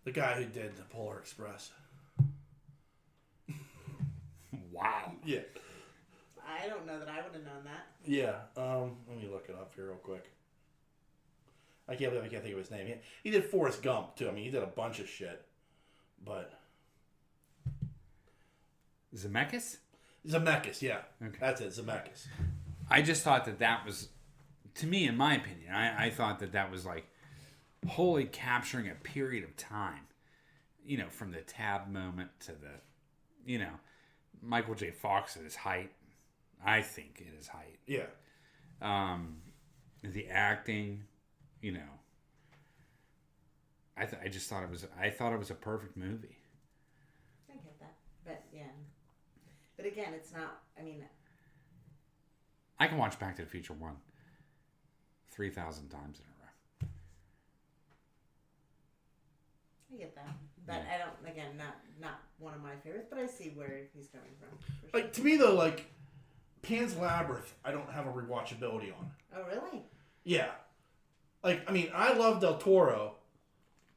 The guy who did the Polar Express. Wow. Yeah. I don't know that I would have known that. Yeah. Let me look it up here real quick. I can't think of his name. He did Forrest Gump, too. I mean, he did a bunch of shit. But... Zemeckis? Zemeckis, yeah. Okay. That's it, Zemeckis. I just thought that was, to me, in my opinion, I thought that was like wholly capturing a period of time. From the tab moment to the, Michael J. Fox at his height. I think at his height. Yeah. The acting, you know. I just thought it was. I thought it was a perfect movie. I get that, but yeah. But again, it's not. I mean, I can watch Back to the Future 1 3,000 times in a row. I get that, but I don't. Again, not one of my favorites, but I see where he's coming from. For sure. Like, to me though, like Pan's Labyrinth, I don't have a rewatchability on. Oh really? Yeah. Like, I mean, I love Del Toro,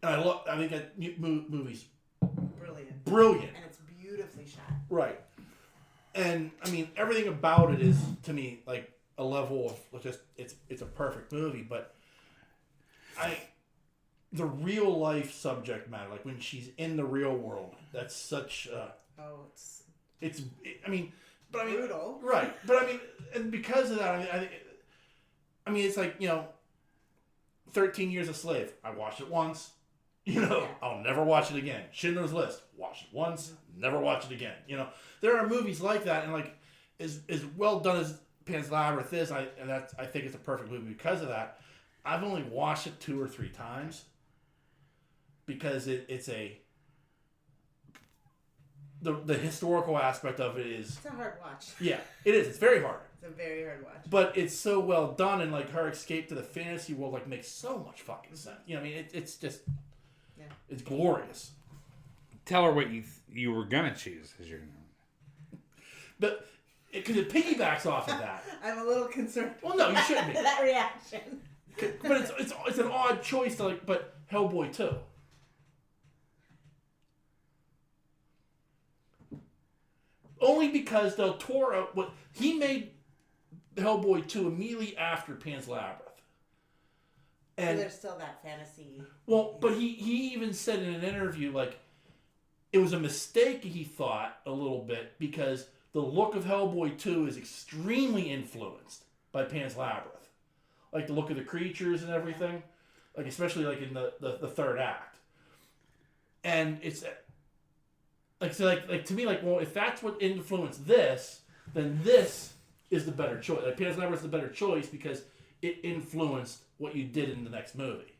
and I think that movie's brilliant, and it's beautifully shot. Right. And I mean, everything about it is to me like a level of just it's a perfect movie. But the real life subject matter, like when she's in the real world, that's such. It's brutal. Right. But I mean, and because of that, I mean, it's like, you know, 13 Years a Slave. I watched it once. You know, yeah. I'll never watch it again. Schindler's List. Watched it once. Never watch it again. You know, there are movies like that, and like as well done as Pan's Labyrinth is, I think it's a perfect movie because of that. I've only watched it 2 or 3 times because it's the historical aspect of it is. It's a hard watch. Yeah, it is. It's very hard. It's a very hard watch. But it's so well done, and like her escape to the fantasy world like makes so much fucking sense. You know, I mean, it's just, it's glorious. Tell her what you were gonna choose as your. But because it piggybacks off of that. I'm a little concerned. Well, no, you shouldn't be. That reaction. But it's an odd choice to like. But Hellboy 2. Only because Del Toro, he made Hellboy 2 immediately after Pan's Labyrinth. And so there's still that fantasy. Well, but he even said in an interview, like, it was a mistake, he thought, a little bit, because the look of Hellboy 2 is extremely influenced by Pan's Labyrinth. Like, the look of the creatures and everything. Like, especially, like, in the third act. And it's... Like, so, like to me, like, well, if that's what influenced this, then this is the better choice. Like, Pan's Labyrinth is the better choice because it influenced what you did in the next movie.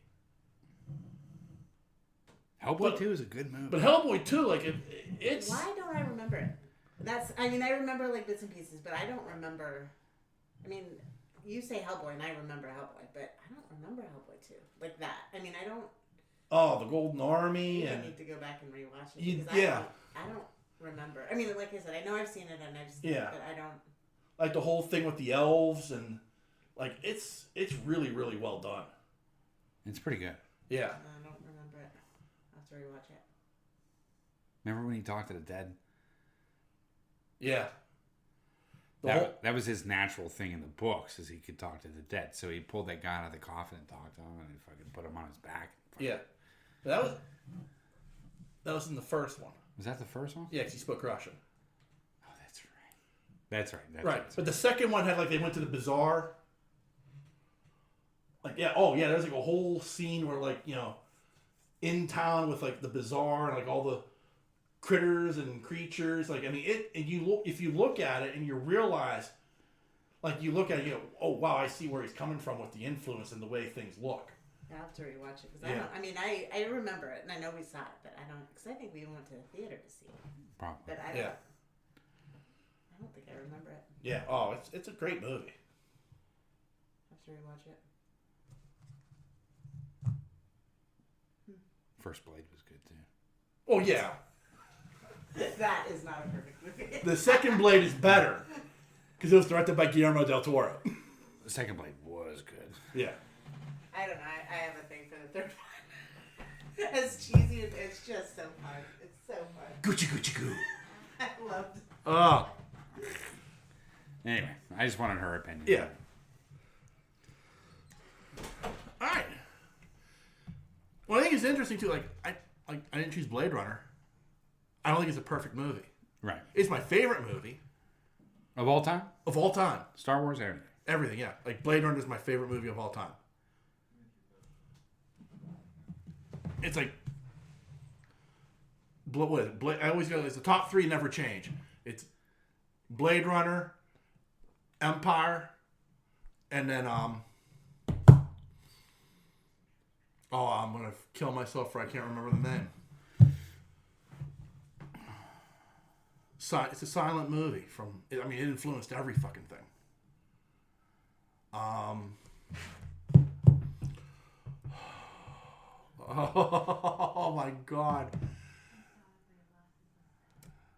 Hellboy 2 is a good movie. But Hellboy 2, like, it's... Why don't I remember it? I remember, like, bits and pieces, but I don't remember... I mean, you say Hellboy, and I remember Hellboy, but I don't remember Hellboy 2. Like that. I mean, I don't... Oh, the Golden Army. I need to go back and rewatch it. Yeah. I don't remember. I mean, like I said, I know I've seen it, and I just... Yeah. But I don't... Like, the whole thing with the elves, and... Like, it's really, really well done. It's pretty good. Yeah. I don't remember it. I'll have to rewatch it. Remember when he talked to the dead? Yeah. That was his natural thing in the books, is he could talk to the dead. So he pulled that guy out of the coffin and talked to him, and he fucking put him on his back. Yeah. That was in the first one. Was that the first one? Yeah, because he spoke Russian. Oh, that's right. Right. But the second one had, like, they went to the bazaar. Like, yeah, there's, like, a whole scene where, like, you know, in town with, like, the bazaar and, like, all the critters and creatures. Like, I mean, if you look at it and you realize, like, you look at it, you know, oh, wow, I see where he's coming from with the influence and the way things look. I'll have to rewatch it, because I remember it, and I know we saw it, but I don't, because I think we went to the theater to see it. Probably. But I don't think I remember it. Yeah, it's a great movie. I'll have to rewatch it. First Blade was good, too. Oh, yeah. That is not a perfect movie. The second Blade is better, because it was directed by Guillermo del Toro. The second Blade was good. Yeah. I don't know. I have a thing for the third one. As cheesy as it's just so fun. It's so fun. Gucci Gucci Goo. I loved it. Oh. Anyway, I just wanted her opinion. Yeah. All right. Well, I think it's interesting too. Like, I didn't choose Blade Runner. I don't think it's a perfect movie. Right. It's my favorite movie Of all time? of all time. Star Wars, everything. Everything, yeah. Like, Blade Runner is my favorite movie of all time. It's like, what is it? I always go, it's the top 3 never change. It's Blade Runner, Empire, and then I'm gonna kill myself for I can't remember the name. It's a silent movie it influenced every fucking thing. Oh my God.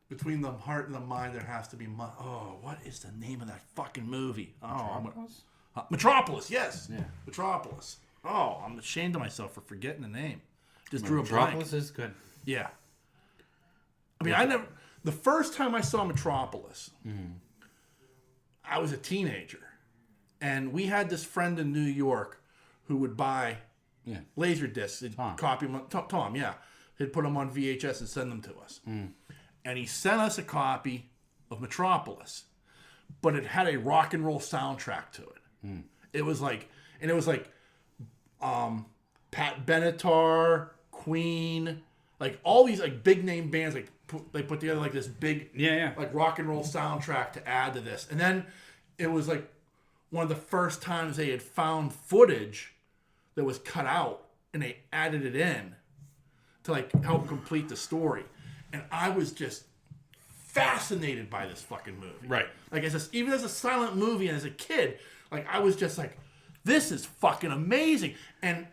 Between the heart and the mind, there has to be what is the name of that fucking movie? Metropolis? Metropolis, yes. Yeah. Metropolis. Oh, I'm ashamed of myself for forgetting the name. Just Metropolis drew a blank. Metropolis is good. Yeah. I mean, the first time I saw Metropolis, I was a teenager. And we had this friend in New York who would buy laser discs. He'd copy them. Tom, yeah. He'd put them on VHS and send them to us. And he sent us a copy of Metropolis. But it had a rock and roll soundtrack to it. It was like Pat Benatar, Queen, like all these like big name bands they put together like this big like rock and roll soundtrack to add to this. And then it was like one of the first times they had found footage that was cut out and they added it in to like help complete the story. And I was just fascinated by this fucking movie. Right. Like even as a silent movie and as a kid, like I was just like, this is fucking amazing. And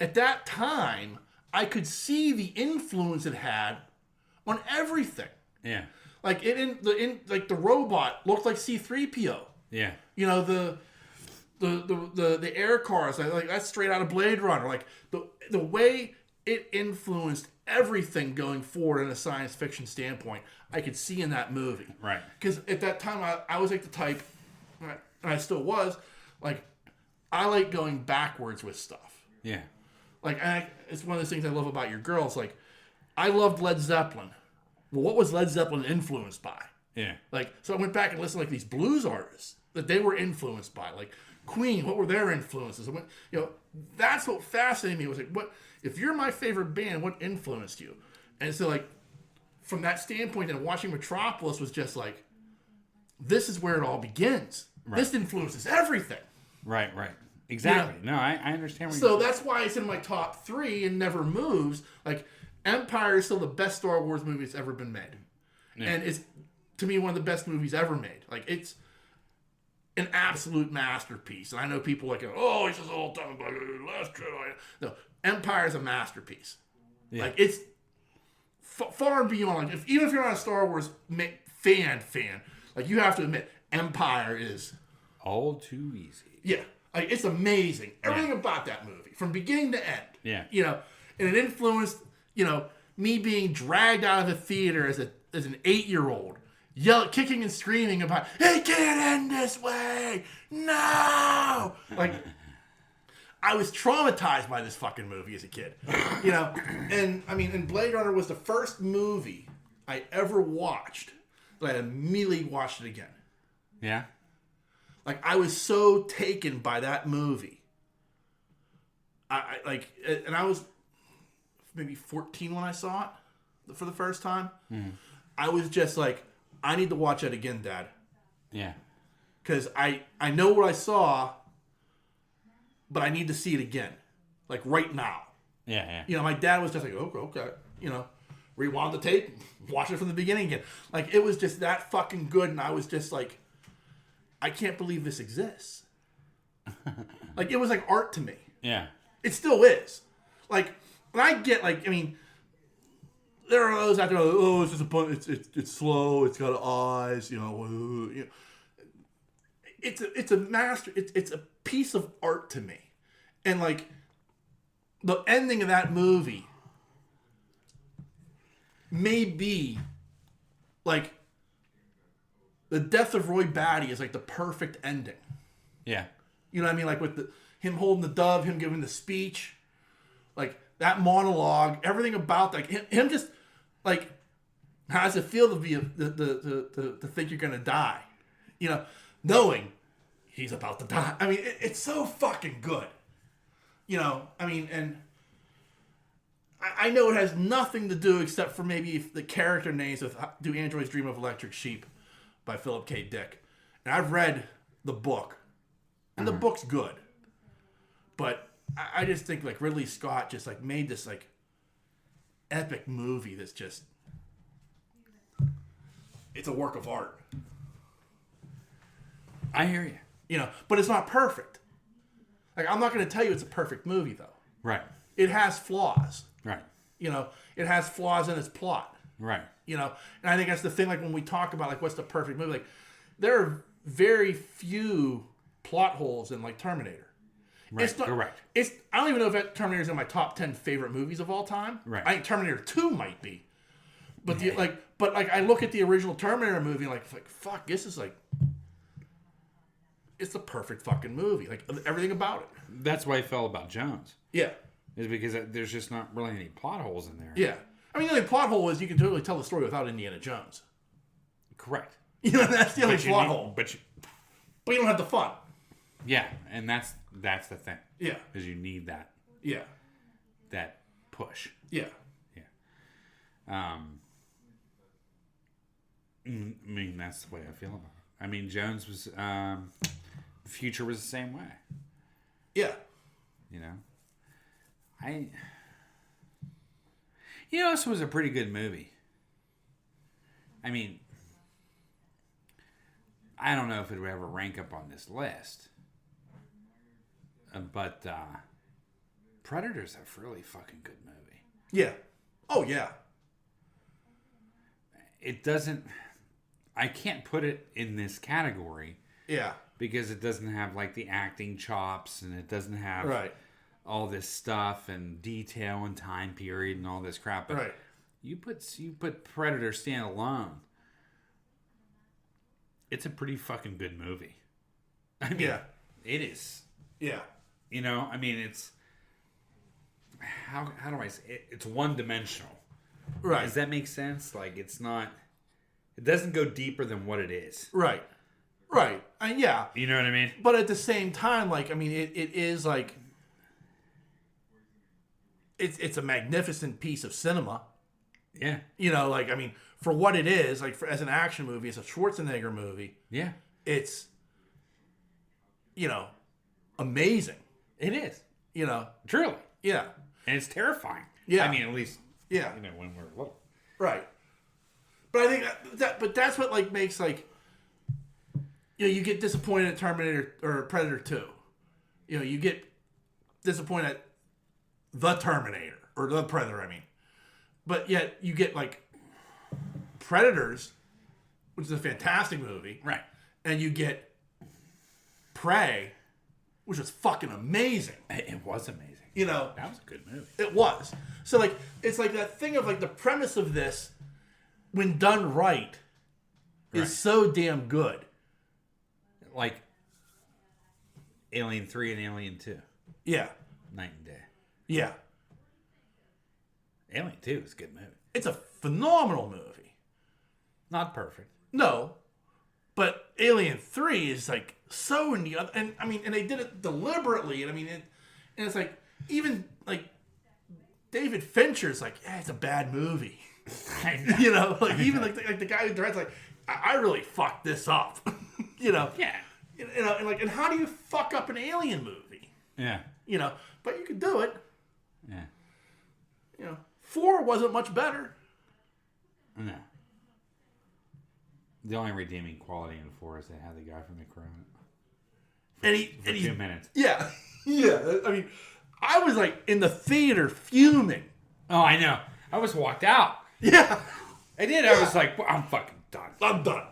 at that time, I could see the influence it had on everything. Yeah. Like the robot looked like C-3PO. Yeah. You know, the air cars, like that's straight out of Blade Runner. Like the way it influenced everything going forward in a science fiction standpoint, I could see in that movie. Right. Because at that time, I was like the type, and I still was, like, I like going backwards with stuff. Yeah. Like, it's one of those things I love about your girls. Like, I loved Led Zeppelin. Well, what was Led Zeppelin influenced by? Yeah. Like, so I went back and listened to like these blues artists that they were influenced by. Like Queen, what were their influences? I went, that's what fascinated me. Was like, what if you're my favorite band? What influenced you? And so, like, from that standpoint, and watching Metropolis was just like, this is where it all begins. Right. This influences everything. Right. Exactly. No, I understand. So that's why it's in my top 3 and never moves. Like, Empire is still the best Star Wars movie that's ever been made. Yeah. And it's, to me, one of the best movies ever made. Like, it's an absolute masterpiece. And I know people like, oh, he's just all talking about Last Jedi. No, Empire is a masterpiece. Yeah. Like, it's far and beyond. Like, even if you're not a Star Wars fan, like, you have to admit, Empire is all too easy. Yeah. Like, it's amazing. Everything about that movie, from beginning to end. Yeah. And it influenced, me being dragged out of the theater as an 8-year-old, kicking and screaming about, it can't end this way! No! Like, I was traumatized by this fucking movie as a kid. And Blade Runner was the first movie I ever watched that I immediately watched it again. Yeah. Like, I was so taken by that movie. I was maybe 14 when I saw it for the first time. I was just like, I need to watch it again, Dad. Yeah. Because I know what I saw, but I need to see it again. Like, right now. Yeah. My dad was just like, okay. Rewound the tape, watch it from the beginning again. Like, it was just that fucking good, and I was just like, I can't believe this exists. Like, it was like art to me. Yeah. It still is. Like, when I get, like, there are those out there, it's just a bunch, it's slow, it's got eyes, It's a master, it's a piece of art to me. And, like, the ending of that movie may be, like, the death of Roy Batty is, like, the perfect ending. Yeah. You know what I mean? Like, with him holding the dove, him giving the speech, like, that monologue, everything about that. Him just, like, how does it feel to be to think you're going to die? Knowing he's about to die. It's so fucking good. And I know it has nothing to do except for maybe if the character names with Do Androids Dream of Electric Sheep? by Philip K. Dick. And I've read the book, and the book's good. But I just think like Ridley Scott just like made this like epic movie that's just, it's a work of art. I hear you. You know, but it's not perfect. Like, I'm not going to tell you it's a perfect movie, though. Right. It has flaws. Right. You know, it has flaws in its plot. Right. You know, and I think that's the thing, like, when we talk about, like, what's the perfect movie, like, there are very few plot holes in, like, Terminator. Right. It's not, Correct. I don't even know if that Terminator's in my top 10 favorite movies of all time. Right. I think Terminator 2 might be. But, I look at the original Terminator movie, like, fuck, this is, like, it's the perfect fucking movie. Like, everything about it. That's why I felt about Jones. Yeah. Is because there's just not really any plot holes in there. Yeah. I mean, the only plot hole is you can totally tell the story without Indiana Jones. Correct. You know, that's the only plot hole. But you don't have the fun. Yeah, and that's the thing. Yeah. Because you need that. Yeah. That push. Yeah. Yeah. I mean, that's the way I feel about it. I mean, Jones was... Future was the same way. Yeah. You know? This was a pretty good movie. I mean, I don't know if it would ever rank up on this list. But Predator's a really fucking good movie. Yeah. Oh, yeah. It doesn't... I can't put it in this category. Yeah. Because it doesn't have, like, the acting chops, and it doesn't have all this stuff and detail and time period and all this crap. But you put Predator standalone, it's a pretty fucking good movie. I mean, it is. Yeah. You know, I mean, it's... How do I say it? It's one-dimensional. Right. Does that make sense? Like, it's not... It doesn't go deeper than what it is. Right. Right. And yeah. You know what I mean? But at the same time, like, I mean, it is like... It's a magnificent piece of cinema. Yeah. You know, like, I mean, for what it is, like, as an action movie, it's a Schwarzenegger movie. Yeah. It's, you know, amazing. It is. You know. Truly. Yeah. And it's terrifying. Yeah. I mean, at least, yeah, when we're little. Right. But I think but that's what, like, makes, like, you know, you get disappointed at Terminator or Predator 2. You know, you get disappointed at the Terminator or the Predator, I mean. But yet you get, like, Predators, which is a fantastic movie. Right. And you get Prey, which was fucking amazing. It was amazing. You know. That was a good movie. It was. So, like, it's like that thing of, like, the premise of this, when done right, is so damn good. Like Alien 3 and Alien 2. Yeah. Night and day. Yeah. Alien 2 is a good movie. It's a phenomenal movie. Not perfect. No. But Alien 3 is, like, so in the other... And, I mean, and they did it deliberately. And, I mean, and it's like, even, like, David Fincher's like, yeah, it's a bad movie. You know? Like, even, like the guy who directs, like, I really fucked this up. You know? Yeah. You know, and, like, and how do you fuck up an Alien movie? Yeah. You know? But you could do it. Yeah. You know? 4 wasn't much better. No. The only redeeming quality in 4 is they had the guy from The Crow in it. For 2 minutes. Yeah. Yeah. I mean, I was, like, in the theater fuming. Oh, I know. I was walked out. Yeah. I did. I was like, well, I'm fucking done. I'm done.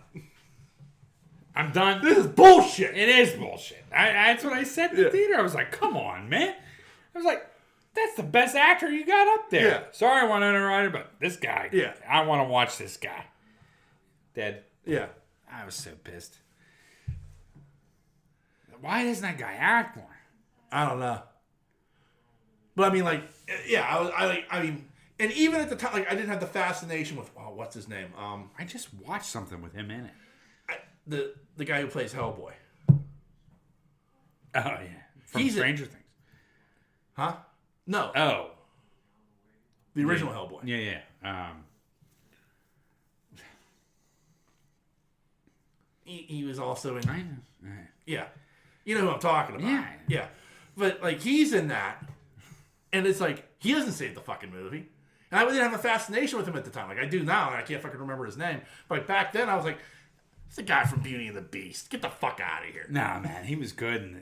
I'm done. This is bullshit. It is bullshit. That's what I said in the theater. I was like, come on, man. I was like, that's the best actor you got up there. Yeah. Sorry, Winona Ryder, but this guy. Yeah. I want to watch this guy. Dead. Yeah. I was so pissed. Why doesn't that guy act more? I don't know. But I mean, like, yeah, I mean, and even at the time, like, I didn't have the fascination with, oh, what's his name? I just watched something with him in it. The guy who plays Hellboy. Oh, yeah. From Stranger Things. Huh? No. Oh. The original Hellboy. Yeah, yeah. he was also in. I know. Yeah, you know who I'm talking about. Yeah. Yeah, but like he's in that, and it's like he doesn't save the fucking movie. And I didn't have a fascination with him at the time, like I do now, and I can't fucking remember his name. But like, back then, I was like, it's the guy from Beauty and the Beast. Get the fuck out of here. Nah, man, he was good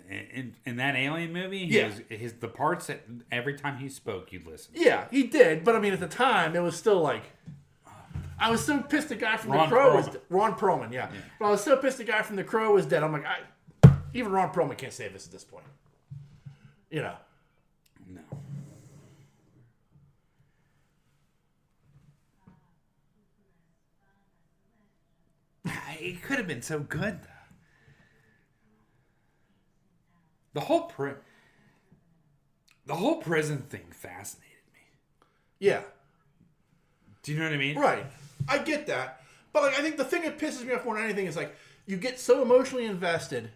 in that Alien movie. The parts that every time he spoke, you'd listen. Yeah, he did. But I mean, at the time, it was still like, I was so pissed the guy from The Crow was dead. Ron Perlman, yeah. But I was so pissed the guy from The Crow was dead. I'm like, even Ron Perlman can't save us at this point. You know. No. It could have been so good. The whole prison thing fascinated me. Yeah. Do you know what I mean? Right. I get that. But like I think the thing that pisses me off more than anything is like you get so emotionally invested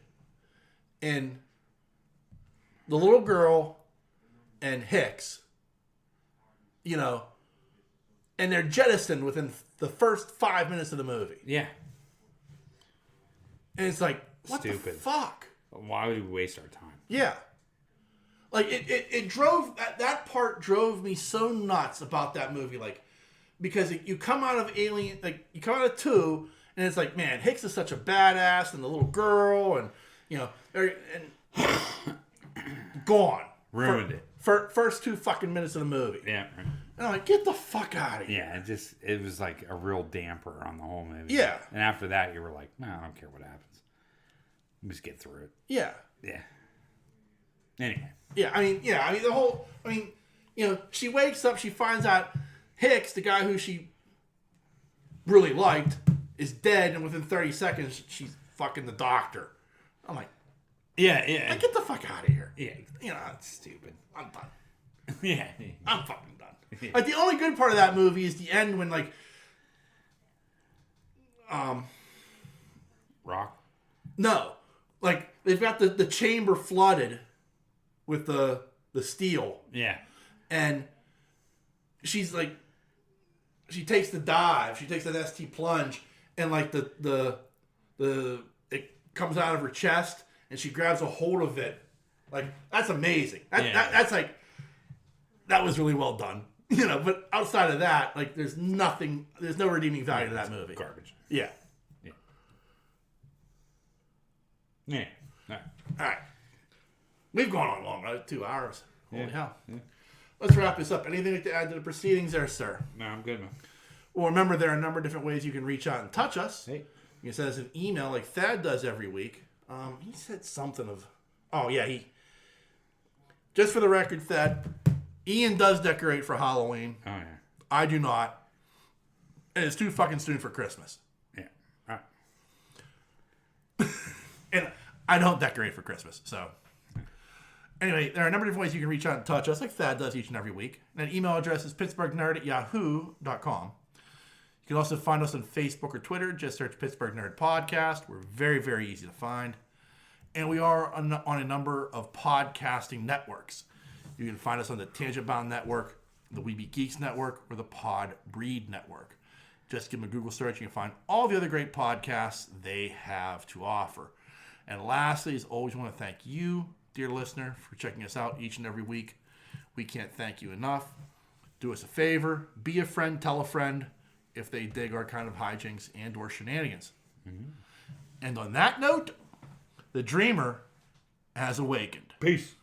in the little girl and Hicks, you know, and they're jettisoned within the first 5 minutes of the movie. Yeah. And it's like, what Stupid. the fuck? Why would we waste our time? Yeah. Like, it drove, that part drove me so nuts about that movie. Like, because you come out of Alien, like, you come out of 2, and it's like, man, Hicks is such a badass, and the little girl, and, you know, and gone. Ruined it. First 2 fucking minutes of the movie. Yeah. And I'm like, get the fuck out of here. Yeah, it was like a real damper on the whole movie. Yeah. And after that, you were like, no, I don't care what happens. Just get through it. Yeah. Yeah. Anyway. Yeah, I mean, you know, she wakes up, she finds out Hicks, the guy who she really liked, is dead, and within 30 seconds, she's fucking the doctor. I'm like, yeah. like, get the fuck out of here. Yeah. You know, That's stupid. I'm done. Yeah. I'm fucking done. Like, the only good part of that movie is the end when, like, Rock? No. Like, they've got the chamber flooded with the steel. Yeah. And she's like, she takes the dive, she takes that ST plunge, and like the it comes out of her chest, and she grabs a hold of it. Like, that's amazing. That's like, that was really well done. You know, but outside of that, like, there's no redeeming value to that movie. Garbage. Yeah. Yeah. All right. We've gone on long, right? 2 hours. Holy hell. Yeah. Let's wrap this up. Anything to add to the proceedings there, sir? No, I'm good, man. Well, remember, there are a number of different ways you can reach out and touch us. Hey. You can send us an email like Thad does every week. He said something of... Oh, yeah, just for the record, Thad, Ian does decorate for Halloween. Oh, yeah. I do not. And it's too fucking soon for Christmas. Yeah. All right. And I don't decorate for Christmas, so... Anyway, there are a number of different ways you can reach out and touch us, like Thad does each and every week. And that email address is pittsburghnerd@yahoo.com. You can also find us on Facebook or Twitter. Just search Pittsburgh Nerd Podcast. We're very, very easy to find. And we are on a number of podcasting networks. You can find us on the Tangent Bound Network, the Weeby Geeks Network, or the Pod Breed Network. Just give them a Google search. You can find all the other great podcasts they have to offer. And lastly, as always, I want to thank you, dear listener, for checking us out each and every week. We can't thank you enough. Do us a favor. Be a friend. Tell a friend if they dig our kind of hijinks and or shenanigans. Mm-hmm. And on that note, the dreamer has awakened. Peace.